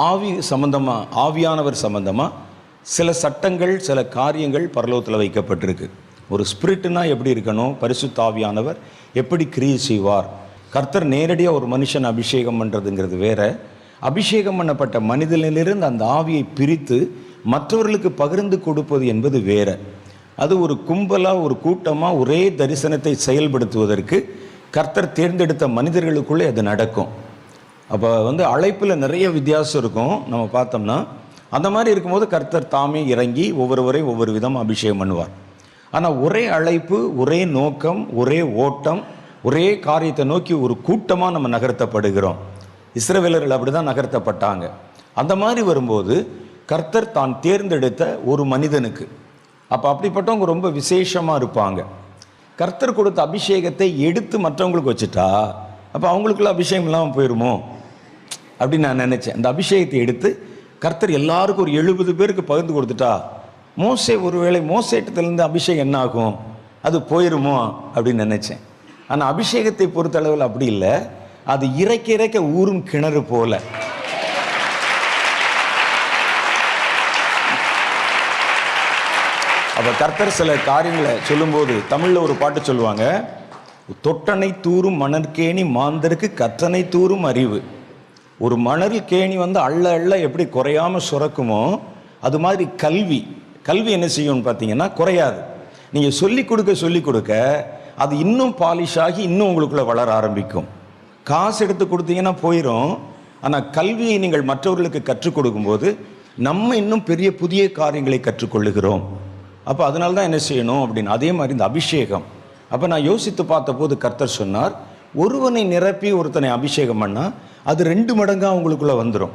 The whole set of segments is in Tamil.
ஆவி சம்பந்தமாக, ஆவியானவர் சம்பந்தமாக சில சட்டங்கள், சில காரியங்கள் பரலோகத்தில் வைக்கப்பட்டிருக்கு. ஒரு ஸ்பிரிட்னா எப்படி இருக்கணும், பரிசுத்த ஆவியானவர் எப்படி கிரியை செய்வார். கர்த்தர் நேரடியாக ஒரு மனுஷன் அபிஷேகம் பண்ணுறதுங்கிறது வேற, அபிஷேகம் பண்ணப்பட்ட மனிதனிலிருந்து அந்த ஆவியை பிரித்து மற்றவர்களுக்கு பகிர்ந்து கொடுப்பது என்பது வேற. அது ஒரு கும்பலாக, ஒரு கூட்டமாக ஒரே தரிசனத்தை செயல்படுத்துவதற்கு கர்த்தர் தேர்ந்தெடுத்த மனிதர்களுக்குள்ளே அது நடக்கும். அப்போ அழைப்பில் நிறைய வித்தியாசம் இருக்கும். நம்ம பார்த்தோம்னா அந்த மாதிரி இருக்கும்போது கர்த்தர் தாமே இறங்கி ஒவ்வொருவரையும் ஒவ்வொரு விதம் அபிஷேகம் பண்ணுவார். ஆனால் ஒரே அழைப்பு, ஒரே நோக்கம், ஒரே ஓட்டம், ஒரே காரியத்தை நோக்கி ஒரு கூட்டமாக நம்ம நகர்த்தப்படுகிறோம். இஸ்ரவேலர்கள் அப்படி தான் நகர்த்தப்பட்டாங்க. அந்த மாதிரி வரும்போது கர்த்தர் தான் தேர்ந்தெடுத்த ஒரு மனிதனுக்கு, அப்போ அப்படிப்பட்டவங்க ரொம்ப விசேஷமாக இருப்பாங்க. கர்த்தர் கொடுத்த அபிஷேகத்தை எடுத்து மற்றவங்களுக்கு வச்சுட்டா அப்போ அவங்களுக்குள்ள அபிஷேகம் இல்லாமல் போயிடுமோ அப்படின்னு நான் நினச்சேன். அந்த அபிஷேகத்தை எடுத்து கர்த்தர் எல்லாருக்கும் ஒரு 70 பேருக்கு பகிர்ந்து கொடுத்துட்டா மோசே, ஒருவேளை மோசேட்டத்திலேருந்து அபிஷேகம் என்ன ஆகும், அது போயிடுமோ அப்படின்னு நினச்சேன். ஆனால் அபிஷேகத்தை பொறுத்தளவில் அப்படி இல்லை. அது இறைக்க இறைக்க ஊறும் கிணறு போல. அப்போ கர்த்தர் சில காரியங்களை சொல்லும்போது தமிழில் ஒரு பாட்டு சொல்லுவாங்க, தொட்டனை தூரும் மணற்கேணி மாந்தருக்கு கற்றனை தூரும் அறிவு. ஒரு மணல் கேணி அள்ள அள்ள எப்படி குறையாமல் சுரக்குமோ அது மாதிரி கல்வி என்ன செய்யும்னு பார்த்தீங்கன்னா குறையாது. நீங்கள் சொல்லிக் கொடுக்க அது இன்னும் பாலிஷ் ஆகி இன்னும் உங்களுக்குள்ளே வளர ஆரம்பிக்கும். காசு எடுத்து கொடுத்தீங்கன்னா போயிடும். ஆனால் கல்வியை நீங்கள் மற்றவர்களுக்கு கற்றுக் கொடுக்கும்போது நம்ம இன்னும் பெரிய புதிய காரியங்களை கற்றுக்கொள்ளுகிறோம். அப்போ அதனால தான் என்ன செய்யணும் அப்படின்னு. அதே மாதிரி இந்த அபிஷேகம், அப்போ நான் யோசித்து பார்த்த போது கர்த்தர் சொன்னார், ஒருவனை நிரப்பி ஒருத்தனை அபிஷேகம் பண்ணால் அது 2 மடங்காக உங்களுக்குள்ளே வந்துடும்.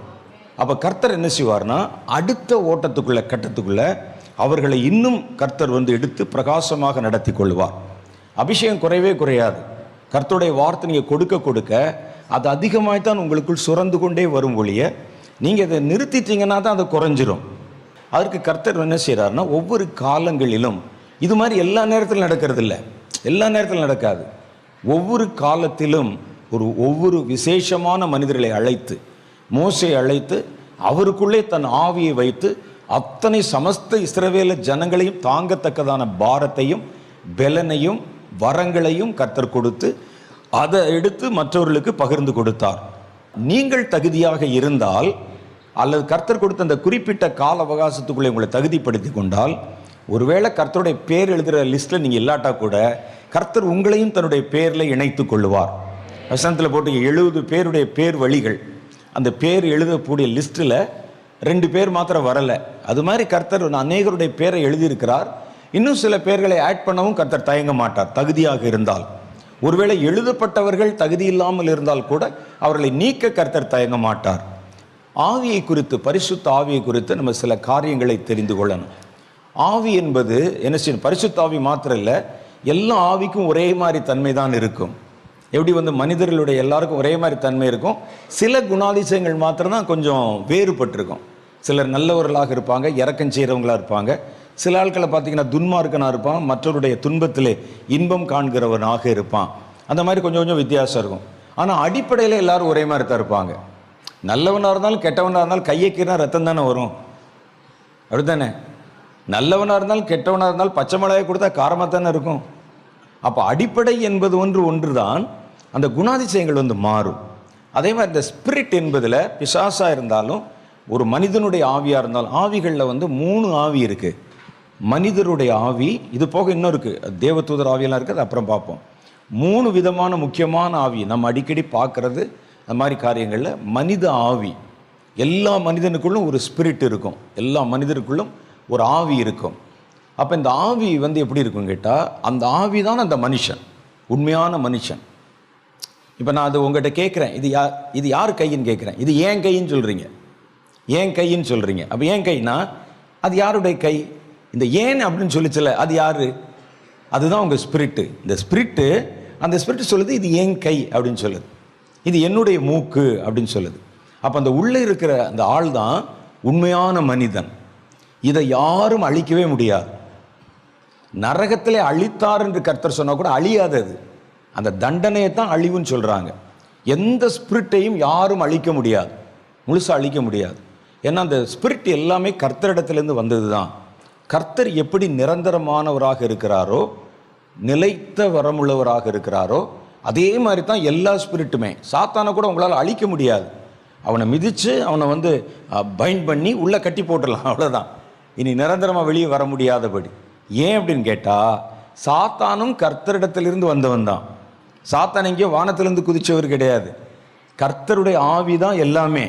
அப்போ கர்த்தர் என்ன செய்வார்னா அடுத்த ஓட்டத்துக்குள்ளே, கட்டத்துக்குள்ளே அவர்களை இன்னும் கர்த்தர் எடுத்து பிரகாசமாக நடத்தி கொள்வார். அபிஷேகம் குறையவே குறையாது. கர்த்தருடைய வார்த்தை நீங்கள் கொடுக்க அது அதிகமாகத்தான் உங்களுக்குள் சுரந்து கொண்டே வரும் ஒழிய நீங்கள் அதை நிறுத்திட்டீங்கன்னா தான் அது குறைஞ்சிரும். அதற்கு கர்த்தர் என்ன செய்கிறாருன்னா ஒவ்வொரு காலங்களிலும் இது மாதிரி எல்லா நேரத்திலும் நடக்கிறது இல்லை, எல்லா நேரத்திலும் நடக்காது. ஒவ்வொரு காலத்திலும் ஒவ்வொரு விசேஷமான மனிதர்களை அழைத்து, மோசே அழைத்து அவருக்குள்ளே தன் ஆவியை வைத்து அத்தனை சமஸ்த இஸ்ரவேல ஜனங்களையும் தாங்கத்தக்கதான பாரத்தையும் பெலனையும் வரங்களையும் கர்த்தர் கொடுத்து அதை எடுத்து மற்றவர்களுக்கு பகிர்ந்து கொடுத்தார். நீங்கள் தகுதியாக இருந்தால் அல்லது கர்த்தர் கொடுத்த அந்த குறிப்பிட்ட கால அவகாசத்துக்குள்ளே உங்களை தகுதிப்படுத்தி கொண்டால், ஒருவேளை கர்த்தருடைய பேர் எழுதுகிற லிஸ்ட்டில் நீங்கள் இல்லாட்டா கூட கர்த்தர் உங்களையும் தன்னுடைய பேரில் இணைத்து கொள்ளுவார். வசனத்தில் போட்டு 70 பேருடைய பேர் வழிகள், அந்த பேர் எழுதக்கூடிய லிஸ்ட்டில் 2 பேர் மாத்திரம் வரலை. அது மாதிரி கர்த்தர் அநேகருடைய பேரை எழுதியிருக்கிறார். இன்னும் சில பேர்களை ஆட் பண்ணவும் கர்த்தர் தயங்க மாட்டார், தகுதியாக இருந்தால். ஒருவேளை எழுதப்பட்டவர்கள் தகுதி இல்லாமல் இருந்தால் கூட அவர்களை நீக்க கர்த்தர் தயங்க மாட்டார். ஆவியை குறித்து, பரிசுத்த ஆவியை குறித்து நம்ம சில காரியங்களை தெரிந்து கொள்ளணும். ஆவி என்பது என்ன செய்யணும், பரிசுத்த ஆவி மாத்திரம் இல்லை, எல்லா ஆவிக்கும் ஒரே மாதிரி தன்மை தான் இருக்கும். எப்படி மனிதர்களுடைய எல்லாருக்கும் ஒரே மாதிரி தன்மை இருக்கும், சில குணாதிசயங்கள் மாத்திரம்தான் கொஞ்சம் வேறுபட்டிருக்கும். சிலர் நல்லவர்களாக இருப்பாங்க, இரக்கம் செய்கிறவங்களாக இருப்பாங்க. சில ஆட்களை பார்த்தீங்கன்னா துன்மார்க்கனாக இருப்பான், மற்றவருடைய துன்பத்திலே இன்பம் காண்கிறவனாக இருப்பான். அந்த மாதிரி கொஞ்சம் கொஞ்சம் வித்தியாசம் இருக்கும். ஆனால் அடிப்படையில் எல்லாரும் ஒரே மாதிரி தான் இருப்பாங்க. நல்லவனாக இருந்தாலும் கெட்டவனாக இருந்தாலும் கையை கீறினா ரத்தம் தானே வரும், அப்படித்தானே? நல்லவனாக இருந்தாலும் கெட்டவனாக இருந்தாலும் பச்சை மிளகாய் கொடுத்தா காரமாக தானே இருக்கும். அப்போ அடிப்படை என்பது ஒன்று தான். அந்த குணாதிசயங்கள் மாறும். அதே மாதிரி இந்த ஸ்பிரிட் என்பதில் பிசாசாக இருந்தாலும் ஒரு மனிதனுடைய ஆவியாக இருந்தாலும், ஆவிகளில் 3 ஆவி இருக்குது. மனிதருடைய ஆவி, இது போக இன்னும் இருக்குது, தேவதூதர் ஆவியெல்லாம் இருக்குது, அது அப்புறம் பார்ப்போம். 3 விதமான முக்கியமான ஆவி நம்ம அடிக்கடி பார்க்குறது. அந்த மாதிரி காரியங்களில் மனித ஆவி, எல்லா மனிதனுக்குள்ளும் ஒரு ஸ்பிரிட் இருக்கும், எல்லா மனிதருக்குள்ளும் ஒரு ஆவி இருக்கும். அப்போ இந்த ஆவி எப்படி இருக்குன்னு கேட்டால், அந்த ஆவி தான் அந்த மனுஷன், உண்மையான மனுஷன். இப்போ நான் அது உங்கள்கிட்ட கேட்குறேன், இது யார் கையின்னு கேட்குறேன். இது ஏன் கைன்னு சொல்கிறீங்க, ஏன் கைன்னு சொல்கிறீங்க. அப்போ ஏன் கைனா அது யாருடைய கை? இந்த ஏன் அப்படின்னு சொல்லிச்சல, அது யார்? அதுதான் உங்கள் ஸ்பிரிட்டு. இந்த ஸ்பிரிட்டு, அந்த ஸ்பிரிட் சொல்லுது இது ஏன் கை அப்படின்னு சொல்லுது, இது என்னுடைய மூக்கு அப்படின்னு சொல்லுது. அப்போ அந்த உள்ளே இருக்கிற அந்த ஆள் தான் உண்மையான மனிதன். இதை யாரும் அழிக்கவே முடியாது. நரகத்திலே அழித்தார் என்று கர்த்தர் சொன்னால் கூட அழியாதது. அந்த தண்டனையை தான் அழிவுன்னு சொல்கிறாங்க. எந்த ஸ்பிரிட்டையும் யாரும் அழிக்க முடியாது. முழுசாக அழிக்க முடியாது. ஏன்னா அந்த ஸ்பிரிட் எல்லாமே கர்த்தரிடத்திலேருந்து வந்தது தான். கர்த்தர் எப்படி நிரந்தரமானவராக இருக்கிறாரோ, நிலைத்த வரமுள்ளவராக இருக்கிறாரோ, அதே மாதிரி தான் எல்லா ஸ்பிரிட்டுமே. சாத்தானை கூட உங்களால் அழிக்க முடியாது. அவனை மிதித்து அவனை பைண்ட் பண்ணி உள்ளே கட்டி போட்டுடலாம், அவ்வளோதான். இனி நிரந்தரமாக வெளியே வர முடியாதபடி. ஏன் அப்படின்னு கேட்டால், சாத்தானும் கர்த்தரிடத்திலிருந்து வந்தவன் தான். சாத்தான் எங்கேயோ வானத்திலிருந்து குதிச்சவர் கிடையாது. கர்த்தருடைய ஆவி தான் எல்லாமே.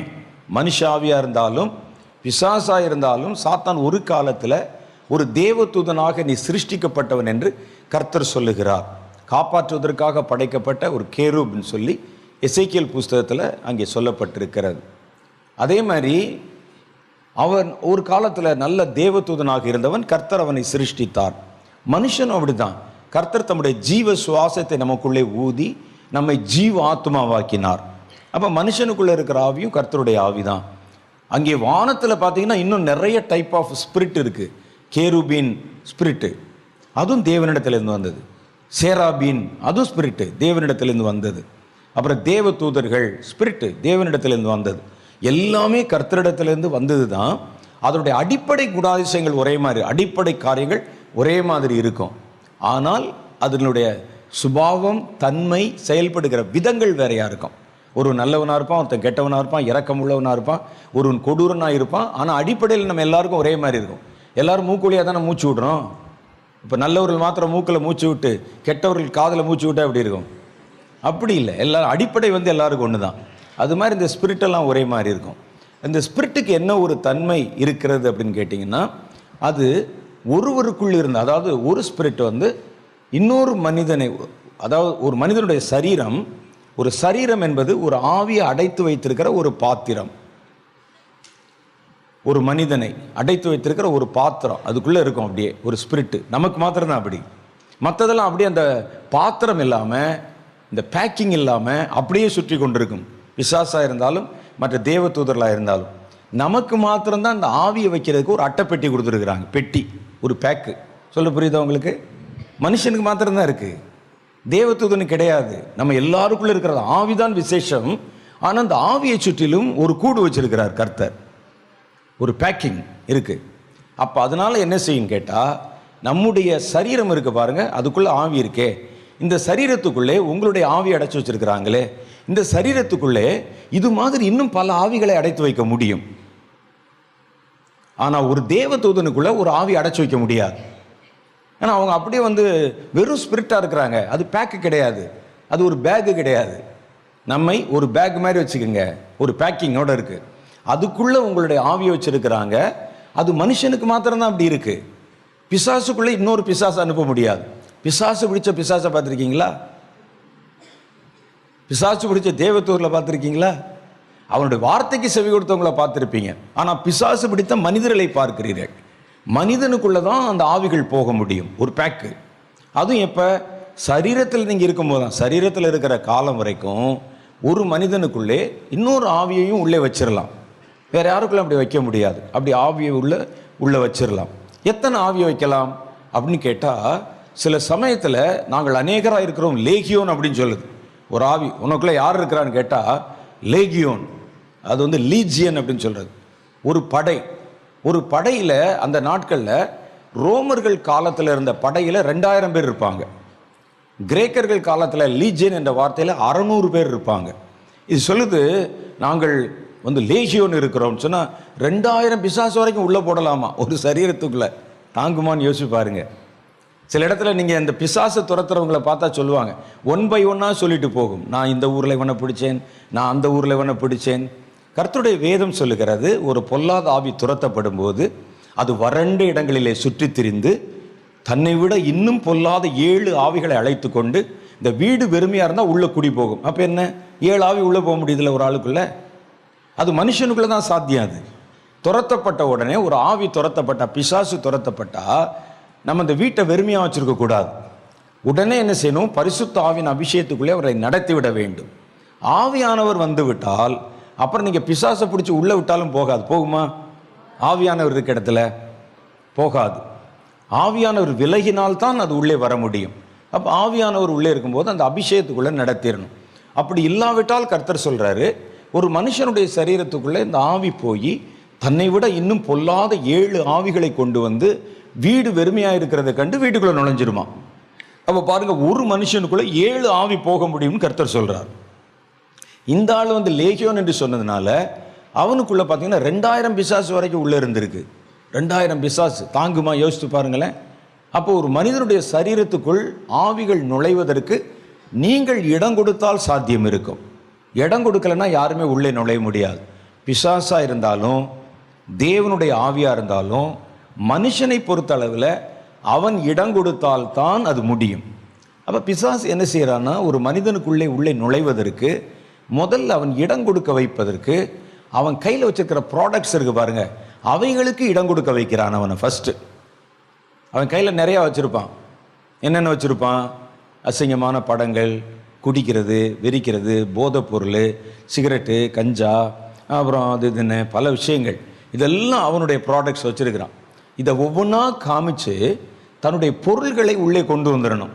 மனுஷ ஆவியாக இருந்தாலும் பிசாசாக இருந்தாலும் சாத்தான் ஒரு காலத்தில் ஒரு தேவதூதனாக நீ சிருஷ்டிக்கப்பட்டவன் என்று கர்த்தர் சொல்லுகிறார். காப்பாற்றுவதற்காக படைக்கப்பட்ட ஒரு கேரூப்னு சொல்லி எசேக்கியேல் புஸ்தகத்தில் அங்கே சொல்லப்பட்டிருக்கிறது. அதே மாதிரி அவன் ஒரு காலத்தில் நல்ல தேவதூதனாக இருந்தவன். கர்த்தர் அவனை சிருஷ்டித்தார். மனுஷனும் அப்படிதான். கர்த்தர் தம்முடைய ஜீவ சுவாசத்தை நமக்குள்ளே ஊதி நம்மை ஜீவ ஆத்மாவாக்கினார். அப்போ மனுஷனுக்குள்ளே இருக்கிற ஆவியும் கர்த்தருடைய ஆவி தான். அங்கே வானத்தில் பார்த்தீங்கன்னா இன்னும் நிறைய டைப் ஆஃப் ஸ்பிரிட் இருக்குது. கேருபீன் ஸ்பிரிட்டு, அதுவும் தேவனிடத்திலிருந்து வந்தது. சேராபீன், அதுவும் ஸ்பிரிட்டு தேவனிடத்திலிருந்து வந்தது. அப்புறம் தேவ தூதர்கள் ஸ்பிரிட்டு தேவனிடத்திலிருந்து வந்தது. எல்லாமே கர்த்தரிடத்திலிருந்து வந்தது தான். அதனுடைய அடிப்படை குணாதிசயங்கள் ஒரே மாதிரி, அடிப்படை காரியங்கள் ஒரே மாதிரி இருக்கும். ஆனால் அதனுடைய சுபாவம், தன்மை, செயல்படுகிற விதங்கள் வேறையாக இருக்கும். ஒரு நல்லவனாக இருப்பான், ஒருத்தன் கெட்டவனாக இருப்பான், இரக்கம் உள்ளவனாக இருப்பான், ஒருவன் கொடூரனாக இருப்பான். ஆனால் அடிப்படையில் நம்ம எல்லாருக்கும் ஒரே மாதிரி இருக்கும். எல்லாரும் மூக்குழியாக தானே மூச்சு விடுறோம். இப்போ நல்லவர்கள் மாத்திரம் மூக்கில் மூச்சு விட்டு கெட்டவர்கள் காதில் மூச்சு விட்டால் எப்படி இருக்கும்? அப்படி இல்லை. எல்லாரும் அடிப்படை எல்லாருக்கும் ஒன்று தான். அது மாதிரி இந்த ஸ்பிரிட்டெல்லாம் ஒரே மாதிரி இருக்கும். இந்த ஸ்பிரிட்டுக்கு என்ன ஒரு தன்மை இருக்கிறது அப்படின்னு கேட்டிங்கன்னா, அது ஒருவருக்குள் இருந்த, அதாவது ஒரு ஸ்பிரிட் இன்னொரு மனிதனை, அதாவது ஒரு மனிதனுடைய சரீரம், ஒரு சரீரம் என்பது ஒரு ஆவியை அடைத்து வைத்திருக்கிற ஒரு பாத்திரம். ஒரு மனிதனை அடைத்து வைத்திருக்கிற ஒரு பாத்திரம், அதுக்குள்ளே இருக்கும் அப்படியே ஒரு ஸ்பிரிட்டு. நமக்கு மாத்திரம் தான் அப்படி. மற்றதெல்லாம் அப்படியே அந்த பாத்திரம் இல்லாமல், இந்த பேக்கிங் இல்லாமல் அப்படியே சுற்றி கொண்டிருக்கும். பிசாசாக இருந்தாலும் மற்ற தேவ தூதர்களாக இருந்தாலும். நமக்கு மாத்திரம்தான் அந்த ஆவியை வைக்கிறதுக்கு ஒரு அட்டைப்பெட்டி கொடுத்துருக்குறாங்க. பெட்டி, ஒரு பேக்கு. சொல்ல புரியுதா உங்களுக்கு? மனுஷனுக்கு மாத்திரம்தான் இருக்குது, தேவதூதனுக்கு கிடையாது. நம்ம எல்லாருக்குள்ளே இருக்கிறது ஆவிதான் விசேஷம். ஆனால் அந்த ஆவியை சுற்றிலும் ஒரு கூடு வச்சிருக்கிறார் கர்த்தர், ஒரு பேக்கிங் இருக்குது. அப்போ அதனால் என்ன செய்யும் கேட்டால், நம்முடைய சரீரம் இருக்குது பாருங்கள், அதுக்குள்ளே ஆவி இருக்கே. இந்த சரீரத்துக்குள்ளே உங்களுடைய ஆவி அடைச்சி வச்சிருக்கிறாங்களே, இந்த சரீரத்துக்குள்ளே இது மாதிரி இன்னும் பல ஆவிகளை அடைத்து வைக்க முடியும். ஆனால் ஒரு தேவதூதனுக்குள்ளே ஒரு ஆவி அடைச்சி வைக்க முடியாது. ஏன்னா அவங்க அப்படியே வெறும் ஸ்பிரிட்டாக இருக்கிறாங்க. அது பேக்கு கிடையாது, அது ஒரு பேக்கு கிடையாது. நம்மை ஒரு பேக் மாதிரி வச்சுக்கோங்க, ஒரு பேக்கிங்கோடு இருக்குது. அதுக்குள்ளே உங்களுடைய ஆவியை வச்சுருக்கிறாங்க. அது மனுஷனுக்கு மாத்திரம்தான் அப்படி இருக்குது. பிசாசுக்குள்ளே இன்னொரு பிசாசை அனுப்ப முடியாது. பிசாசு பிடிச்ச பிசாசை பார்த்துருக்கீங்களா? பிசாசு பிடிச்ச தேவதூரில் பார்த்துருக்கீங்களா? அவனுடைய வார்த்தைக்கு செவி கொடுத்தவங்கள பார்த்துருப்பீங்க. ஆனால் பிசாசு பிடித்த மனிதர்களை பார்க்கிறீர்கள். மனிதனுக்குள்ளே தான் அந்த ஆவிகள் போக முடியும், ஒரு பேக்கு. அதுவும் எப்போ? சரீரத்தில் நீங்கள் இருக்கும்போது தான். சரீரத்தில் இருக்கிற காலம் வரைக்கும் ஒரு மனிதனுக்குள்ளே இன்னொரு ஆவியையும் உள்ளே வச்சிடலாம். வேறு யாருக்குள்ளே அப்படி வைக்க முடியாது. அப்படி ஆவியை உள்ளே வச்சிடலாம். எத்தனை ஆவியை வைக்கலாம் அப்படின்னு கேட்டால், சில சமயத்தில் நாங்கள் அநேகராக இருக்கிறோம், லேகியோன் அப்படின்னு சொல்லுது. ஒரு ஆவி உனக்குள்ளே யார் இருக்கிறான்னு கேட்டால் லேகியோன், அது லீஜியன் அப்படின்னு சொல்கிறது. ஒரு படை, ஒரு படையில் அந்த நாட்களில் ரோமர்கள் காலத்தில் இருந்த படையில் 2000 பேர் இருப்பாங்க. கிரேக்கர்கள் காலத்தில் லீஜியன் என்ற வார்த்தையில் 600 பேர் இருப்பாங்க. இது சொல்லுது, நாங்கள் லேகியோன் இருக்கிறோம்னு சொன்னால் 2000 பிசாசு வரைக்கும் உள்ளே போடலாமா ஒரு சரீரத்துக்குள்ளே? தாங்குமான்னு யோசிச்சு பாருங்க. சில இடத்துல நீங்கள் இந்த பிசாசை துரத்துறவங்களை பார்த்தா சொல்லுவாங்க, 1 by 1 சொல்லிட்டு போகும். நான் இந்த ஊரில் இவனை பிடிச்சேன், நான் அந்த ஊரில் இவனை பிடிச்சேன். கர்த்தருடைய வேதம் சொல்லுகிறது, ஒரு பொல்லாத ஆவி துரத்தப்படும் போது அது வறண்ட இடங்களிலே சுற்றி திரிந்து தன்னை விட இன்னும் பொல்லாத 7 ஆவிகளை அழைத்து கொண்டு, இந்த வீடு வெறுமையாக இருந்தால் உள்ளே குடி போகும். அப்போ என்ன, 7 ஆவி உள்ளே போக முடியுதுல்ல ஒரு ஆளுக்குள்ளே? அது மனுஷனுக்குள்ளே தான் சாத்தியம். அது துரத்தப்பட்ட உடனே, ஒரு ஆவி துரத்தப்பட்டா, பிசாசு துரத்தப்பட்டா, நம்ம இந்த வீட்டை வெறுமையாக வச்சுருக்கக்கூடாது. உடனே என்ன செய்யணும்? பரிசுத்த ஆவியின் அபிஷேகத்துக்குள்ளே அவரை நடத்தி விட வேண்டும். ஆவியானவர் வந்து விட்டால் அப்புறம் நீங்கள் பிசாசை பிடிச்சி உள்ளே விட்டாலும் போகாது. போகுமா? ஆவியானவர் இருக்க இடத்துல போகாது. ஆவியானவர் விலகினால்தான் அது உள்ளே வர முடியும். அப்போ ஆவியானவர் உள்ளே இருக்கும்போது அந்த அபிஷேகத்துக்குள்ளே நடத்திடணும். அப்படி இல்லாவிட்டால் கர்த்தர் சொல்கிறாரு, ஒரு மனுஷனுடைய சரீரத்துக்குள்ளே இந்த ஆவி போய் தன்னை விட இன்னும் பொல்லாத 7 ஆவிகளை கொண்டு வந்து வீடு வெறுமையாக இருக்கிறத கண்டு வீட்டுக்குள்ளே நுழைஞ்சிருமா. அப்போ பாருங்க, ஒரு மனுஷனுக்குள்ளே 7 ஆவி போக முடியும்னு கர்த்தர் சொல்கிறார். இந்த ஆள் வந்து லேகியோன் என்று சொன்னதுனால அவனுக்குள்ளே பார்த்தீங்கன்னா 2000 பிசாசு வரைக்கும் உள்ளே இருந்திருக்கு. 2000 பிசாசு தாங்குமா? யோசித்து பாருங்களேன். அப்போ ஒரு மனிதனுடைய சரீரத்துக்குள் ஆவிகள் நுழைவதற்கு நீங்கள் இடம் கொடுத்தால் சாத்தியம் இருக்கும். இடம் கொடுக்கலன்னா யாருமே உள்ளே நுழைய முடியாது. பிசாசாக இருந்தாலும் தேவனுடைய ஆவியாக இருந்தாலும் மனுஷனை பொறுத்த அளவில் அவன் இடம் கொடுத்தால்தான் அது முடியும். அப்போ பிசாசு என்ன செய்கிறான்னா, ஒரு மனிதனுக்குள்ளே உள்ளே நுழைவதற்கு முதல்ல அவன் இடம் கொடுக்க வைப்பதற்கு அவன் கையில் வச்சிருக்கிற ப்ராடக்ட்ஸ் இருக்கு பாருங்க, அவைகளுக்கு இடம் கொடுக்க வைக்கிறான். அவனை ஃபஸ்ட்டு அவன் கையில் நிறையா வச்சுருப்பான். என்னென்ன வச்சுருப்பான்? அசிங்கமான படங்கள், குடிக்கிறது, வெறிக்கிறது, போதைப் பொருள், சிகரெட்டு, கஞ்சா, அப்புறம் அது இதுன்னு பல விஷயங்கள், இதெல்லாம் அவனுடைய ப்ராடக்ட்ஸ் வச்சுருக்கிறான். இதை ஒவ்வொன்றா காமிச்சு தன்னுடைய பொருள்களை உள்ளே கொண்டு வந்துடணும்.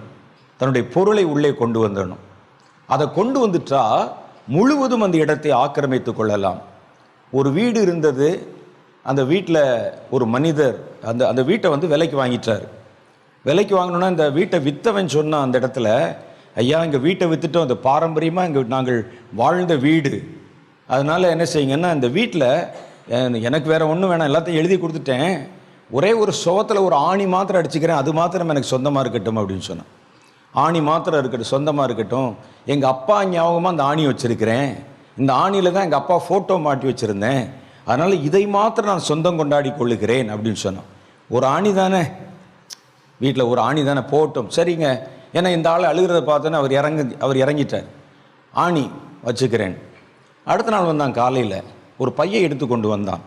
தன்னுடைய பொருளை உள்ளே கொண்டு வந்துடணும். அதை கொண்டு வந்துட்டா முழுவதும் அந்த இடத்தை ஆக்கிரமித்து கொள்ளலாம். ஒரு வீடு இருந்தது, அந்த வீட்டில் ஒரு மனிதர் அந்த வீட்டை வந்து விலைக்கு வாங்கிட்டார். விலைக்கு வாங்கணுன்னா இந்த வீட்டை விற்றவன் சொன்னான் அந்த இடத்துல, ஐயா இங்கே வீட்டை விற்றுட்டோம், அந்த பாரம்பரியமாக இங்கே நாங்கள் வாழ்ந்த வீடு, அதனால் என்ன செய்யுங்கன்னா இந்த வீட்டில் எனக்கு வேறு ஒன்றும் வேணாம், எல்லாத்தையும் எழுதி கொடுத்துட்டேன், ஒரே ஒரு சுவத்தில் ஒரு ஆணி மாத்திரம் அடிச்சுக்கிறேன், அது மாத்திரம் எனக்கு சொந்தமாக இருக்கட்டும் அப்படின்னு சொன்னான். ஆணி மாத்திரம் இருக்கட்டும், சொந்தமாக இருக்கட்டும், எங்கள் அப்பா ஞாபகமாக அந்த ஆணி வச்சுருக்கிறேன், இந்த ஆணியில் தான் எங்கள் அப்பா ஃபோட்டோ மாட்டி வச்சுருந்தேன், அதனால் இதை மாத்திரம் நான் சொந்தம் கொண்டாடி கொள்ளுகிறேன் அப்படின்னு சொன்னான். ஒரு ஆணி தானே வீட்டில், ஒரு ஆணி தானே போட்டோம், சரிங்க. ஏன்னா இந்த ஆள் அழுகிறத பார்த்தோன்னே அவர் இறங்கிட்டார். ஆணி வச்சுக்கிறேன். அடுத்த நாள் வந்தான், காலையில் ஒரு பையை எடுத்து கொண்டு வந்தான்.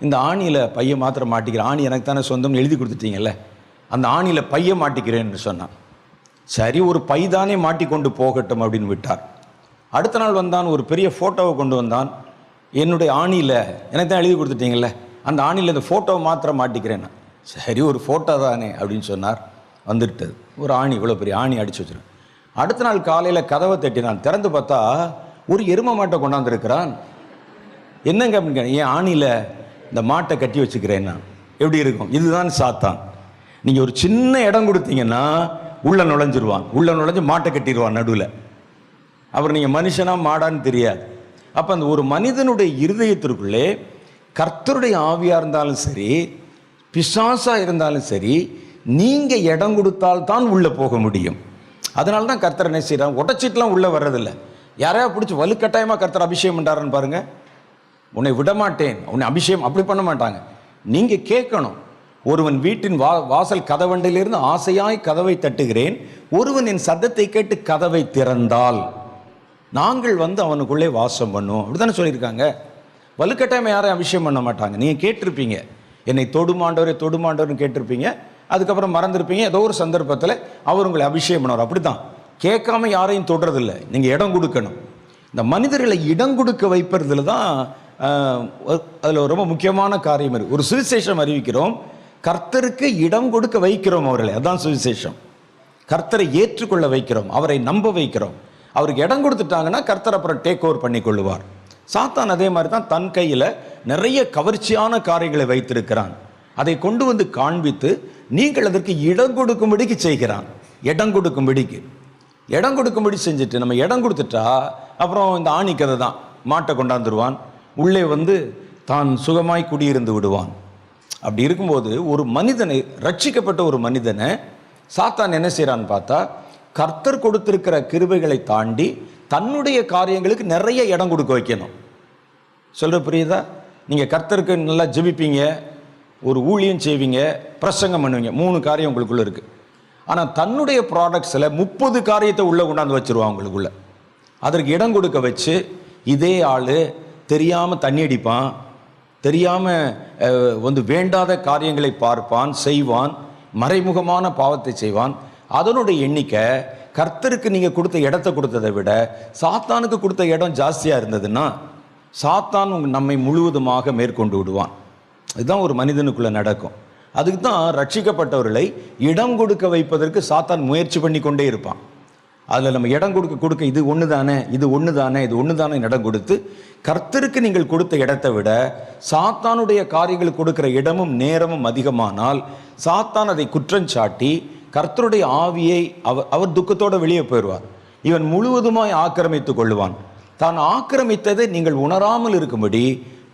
இந்த ஆணியில் பையை மாத்திரம் மாட்டிக்கிறேன், ஆணி எனக்கு தானே சொந்தம்னு எழுதி கொடுத்துட்டீங்கல்ல, அந்த ஆணியில் பையை மாட்டிக்கிறேன்னு சொன்னான். சரி, ஒரு பை தானே மாட்டிக்கொண்டு போகட்டும் அப்படின்னு விட்டார். அடுத்த நாள் வந்தான், ஒரு பெரிய ஃபோட்டோவை கொண்டு வந்தான். என்னுடைய ஆணியில் எனக்கு தான் எழுதி கொடுத்துட்டீங்கல்ல, அந்த ஆணியில் இந்த ஃபோட்டோவை மாத்திரம் மாட்டிக்கிறேன்னா. சரி, ஒரு ஃபோட்டோ தானே அப்படின்னு சொன்னார். வந்துவிட்டது ஒரு ஆணி, இவ்வளோ பெரிய ஆணி அடித்து வச்சுருக்கேன். அடுத்த நாள் காலையில் கதவை தட்டினான். திறந்து பார்த்தா ஒரு எருமை மாட்டை கொண்டாந்துருக்கிறான். என்னங்க அப்படின்னு, என் ஆணியில் இந்த மாட்டை கட்டி வச்சுக்கிறேன்னா எப்படி இருக்கும்? இதுதான் சாத்தான். நீங்கள் ஒரு சின்ன இடம் கொடுத்தீங்கன்னா உள்ளே நுழைஞ்சிருவான், உள்ளே நுழைஞ்சு மாட்டை கட்டிடுவான் நடுவில். அப்புறம் நீங்கள் மனுஷனா மாடான்னு தெரியாது. அப்போ அந்த ஒரு மனிதனுடைய இருதயத்திற்குள்ளே கர்த்தருடைய ஆவியாக இருந்தாலும் சரி, பிசாசாக இருந்தாலும் சரி, நீங்கள் இடம் கொடுத்தால்தான் உள்ளே போக முடியும். அதனால தான் கர்த்தர் என்ன செய்கிறான், உடச்சிட்டுலாம் உள்ளே வர்றதில்லை. யாரையா பிடிச்சி வலுக்கட்டாயமாக கர்த்தர் அபிஷேகம் பண்ணுறாருன்னு பாருங்கள். உன்னை விடமாட்டேன், உன்னை அபிஷேகம் அப்படி பண்ண மாட்டாங்க. நீங்கள் கேட்கணும். ஒருவன் வீட்டின் வாசல் கதவண்டிலிருந்து ஆசையாய் கதவை தட்டுகிறேன், ஒருவன் என் சத்தத்தை கேட்டு கதவை திறந்தால் நாங்கள் வந்து அவனுக்குள்ளே வாசம் பண்ணுவோம், அப்படித்தானே சொல்லியிருக்காங்க. வலுக்கட்டாயமாக யாரையும் அபிஷேகம் பண்ண மாட்டாங்க. நீங்கள் கேட்டிருப்பீங்க, என்னை தொடுமாண்டவரே தொடுமாண்டவர்னு கேட்டிருப்பீங்க. அதுக்கப்புறம் மறந்துருப்பீங்க, ஏதோ ஒரு சந்தர்ப்பத்தில் அவர் உங்களை அபிஷேகம் பண்ணுவார். அப்படி தான் கேட்காம யாரையும் தொடுறதில்லை. நீங்கள் இடம் கொடுக்கணும். இந்த மனிதர்களை இடம் கொடுக்க வைப்பதில் தான் அதில் ரொம்ப முக்கியமான காரியம் இருக்குது. ஒரு சுவிசேஷம் அறிவிக்கிறோம், கர்த்தருக்கு இடம் கொடுக்க வைக்கிறோம் அவர்களை, அதுதான் சுவிசேஷம். கர்த்தரை ஏற்றுக்கொள்ள வைக்கிறோம், அவரை நம்ப வைக்கிறோம். அவருக்கு இடம் கொடுத்துட்டாங்கன்னா கர்த்தர் அப்புறம் டேக் ஓவர் பண்ணி கொள்ளுவார். சாத்தான் அதே மாதிரி தான் தன் கையில் நிறைய கவர்ச்சியான காரியங்களை வைத்திருக்கிறான். அதை கொண்டு வந்து காண்பித்து நீங்கள் அதற்கு இடம் கொடுக்கும்படிக்கு செய்கிறான். இடம் கொடுக்கும்படி செஞ்சுட்டு நம்ம இடம் கொடுத்துட்டா அப்புறம் இந்த ஆணி கதை தான், மாட்டை கொண்டாந்துருவான், உள்ளே வந்து தான் சுகமாய் குடியிருந்து விடுவான். அப்படி இருக்கும்போது ஒரு மனிதனை, ரட்சிக்கப்பட்ட ஒரு மனிதனை சாத்தான் என்ன செய்கிறான்னு பார்த்தா, கர்த்தர் கொடுத்திருக்கிற கிருபைகளை தாண்டி தன்னுடைய காரியங்களுக்கு நிறைய இடம் கொடுக்க வைக்கணும். சொல்கிற புரியுதா? நீங்கள் கர்த்தருக்கு நல்லா ஜெபிப்பீங்க, ஒரு ஊழியம் செய்வீங்க, பிரசங்கம் பண்ணுவீங்க, 3 காரியம் உங்களுக்குள்ளே இருக்குது. ஆனால் தன்னுடைய ப்ராடக்ட்ஸில் 30 காரியத்தை உள்ளே கொண்டாந்து வச்சுருவான் உங்களுக்குள்ள. அதற்கு இடம் கொடுக்க வச்சு இதே ஆள் தெரியாமல் தண்ணி அடிப்பான், தெரியாமல் வந்து வேண்டாத காரியங்களை பார்ப்பான், செய்வான், மறைமுகமான பாவத்தை செய்வான். அதனுடைய எண்ணிக்கை கர்த்தருக்கு நீங்கள் கொடுத்த இடத்தை கொடுத்ததை விட சாத்தானுக்கு கொடுத்த இடம் ஜாஸ்தியாக இருந்ததுன்னா சாத்தான் நம்மை முழுவதுமாக மேற்கொண்டு விடுவான். இதுதான் ஒரு மனிதனுக்குள்ளே நடக்கும். அதுக்கு தான் ரட்சிக்கப்பட்டவர்களை இடம் கொடுக்க வைப்பதற்கு சாத்தான் முயற்சி பண்ணி கொண்டே இருப்பான். அதில் நம்ம இடம் கொடுக்க இது ஒன்று தானே, இது ஒன்று தானே, இது ஒன்று தானே இடம் கொடுத்து, கர்த்தருக்கு நீங்கள் கொடுத்த இடத்தை விட சாத்தானுடைய காரியங்களுக்கு கொடுக்கிற இடமும் நேரமும் அதிகமானால் சாத்தான் அதை குற்றஞ்சாட்டி கர்த்தருடைய ஆவியை அவர் துக்கத்தோடு வெளியே போயிடுவார். இவன் முழுவதுமாய் ஆக்கிரமித்துக் கொள்ளுவான். தான் ஆக்கிரமித்ததை நீங்கள் உணராமல் இருக்கும்படி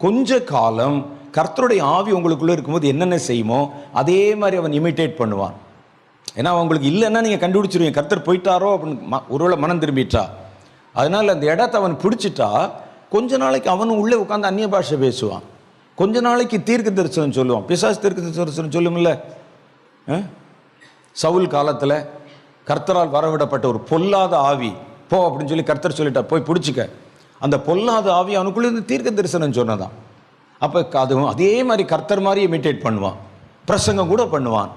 கொஞ்ச காலம் கர்த்தருடைய ஆவி உங்களுக்குள்ளே இருக்கும்போது என்னென்ன செய்யுமோ அதே மாதிரி அவன் இமிட்டேட் பண்ணுவான். ஏன்னா அவங்களுக்கு இல்லைன்னா நீங்கள் கண்டுபிடிச்சிருவீங்க, கர்த்தர் போயிட்டாரோ அப்படின்னு ஒருவேளை மனம் திரும்பிட்டா. அதனால் அந்த இடத்த அவன் பிடிச்சிட்டா கொஞ்ச நாளைக்கு அவனும் உள்ளே உட்காந்து அந்நிய பாஷை பேசுவான், கொஞ்ச நாளைக்கு தீர்க்க தரிசனம் சொல்லுவான். பிசாசு தீர்க்க தரிசனம் சொல்லுமில்ல, சவுல் காலத்தில் கர்த்தரால் வரவிடப்பட்ட ஒரு பொல்லாத ஆவி போ அப்படின்னு சொல்லி கர்த்தர் சொல்லிட்டா, போய் பிடிச்சிக்க. அந்த பொல்லாத ஆவி அவனுக்குள்ளே இருந்து தீர்க்க தரிசனம் சொன்னதான். அப்போ அதுவும் அதே மாதிரி கர்த்தர் மாதிரி இமிட்டேட் பண்ணுவான், பிரசங்கம் கூட பண்ணுவான்.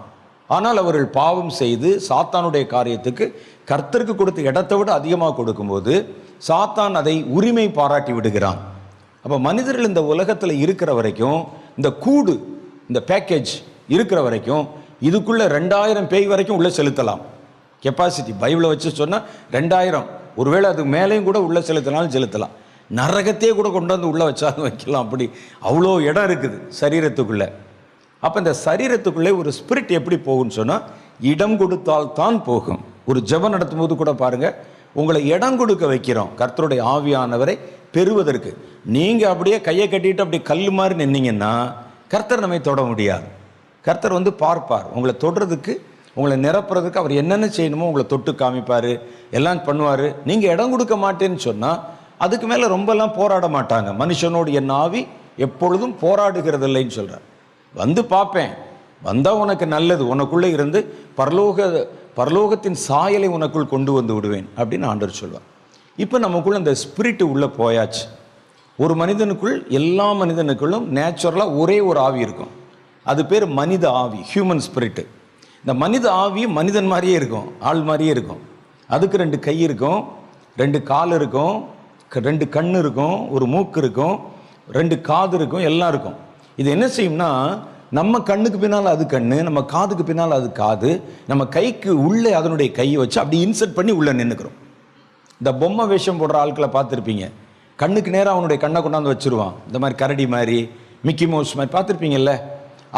ஆனால் அவர்கள் பாவம் செய்து சாத்தானுடைய காரியத்துக்கு கர்த்தருக்கு கொடுத்த இடத்தை விட அதிகமாக கொடுக்கும்போது சாத்தான் அதை உரிமை பாராட்டி விடுகிறான். அப்போ மனிதர்கள் இந்த உலகத்தில் இருக்கிற வரைக்கும், இந்த கூடு இந்த பேக்கேஜ் இருக்கிற வரைக்கும் இதுக்குள்ளே 2000 பேய் வரைக்கும் உள்ளே செலுத்தலாம். கெப்பாசிட்டி பைபிளை வச்சு சொன்னால் 2000, ஒருவேளை அது மேலேயும் கூட உள்ளே செலுத்தினாலும் செலுத்தலாம். நரகத்தையே கூட கொண்டு வந்து உள்ளே வச்சாலும் வைக்கலாம். அப்படி அவ்வளோ இடம் இருக்குது சரீரத்துக்குள்ளே. அப்போ இந்த சரீரத்துக்குள்ளே ஒரு ஸ்பிரிட் எப்படி போகும்னு சொன்னால் இடம் கொடுத்தால் தான் போகும். ஒரு ஜெபம் நடத்தும் போது கூட பாருங்கள், உங்களை இடம் கொடுக்க வைக்கிறோம் கர்த்தருடைய ஆவியானவரை பெறுவதற்கு. நீங்கள் அப்படியே கையை கட்டிட்டு அப்படி கல் மாதிரி நின்னீங்கன்னா கர்த்தர் நம்மை தொட முடியாது. கர்த்தர் வந்து பார்ப்பார், உங்களை தொடுறதுக்கு, உங்களை நிரப்புறதுக்கு அவர் என்னென்ன செய்யணுமோ உங்களை தொட்டு காமிப்பார், எல்லாம் பண்ணுவார். நீங்கள் இடம் கொடுக்க மாட்டேன்னு சொன்னால் அதுக்கு மேலே ரொம்பலாம் போராட மாட்டாங்க. மனுஷனோடு என் ஆவி எப்பொழுதும் போராடுகிறது இல்லைன்னு சொல்கிறார். வந்து பார்ப்பேன், வந்தால் உனக்கு நல்லது, உனக்குள்ளே இருந்து பரலோகத்தின் சாயலை உனக்குள் கொண்டு வந்து விடுவேன் அப்படின்னு ஆண்டவர் சொல்வார். இப்போ நமக்குள்ள இந்த ஸ்பிரிட்டு உள்ளே போயாச்சு. ஒரு மனிதனுக்குள், எல்லா மனிதனுக்குள்ளும் நேச்சுரலாக ஒரே ஒரு ஆவி இருக்கும். அது பேர் மனித ஆவி, ஹியூமன் ஸ்பிரிட்டு. இந்த மனித ஆவி மனிதன் மாதிரியே இருக்கும், ஆள் மாதிரியே இருக்கும். அதுக்கு 2 கை இருக்கும், 2 கால் இருக்கும், 2 கண் இருக்கும், ஒரு மூக்கு இருக்கும், 2 காது இருக்கும், எல்லாம் இருக்கும். இது என்ன செய்யும்னா, நம்ம கண்ணுக்கு பின்னால் அது கண்ணு, நம்ம காதுக்கு பின்னால் அது காது, நம்ம கைக்கு உள்ளே அதனுடைய கையை வச்சு அப்படி இன்சர்ட் பண்ணி உள்ளே நின்றுக்கிறோம். இந்த பொம்மை வேஷம் போடுற ஆட்களை பார்த்துருப்பீங்க, கண்ணுக்கு நேராக அவனுடைய கண்ணை கொண்டாந்து வச்சுருவான். இந்த மாதிரி கரடி மாதிரி, மிக்கி மவுஸ் மாதிரி பார்த்துருப்பீங்கல்ல.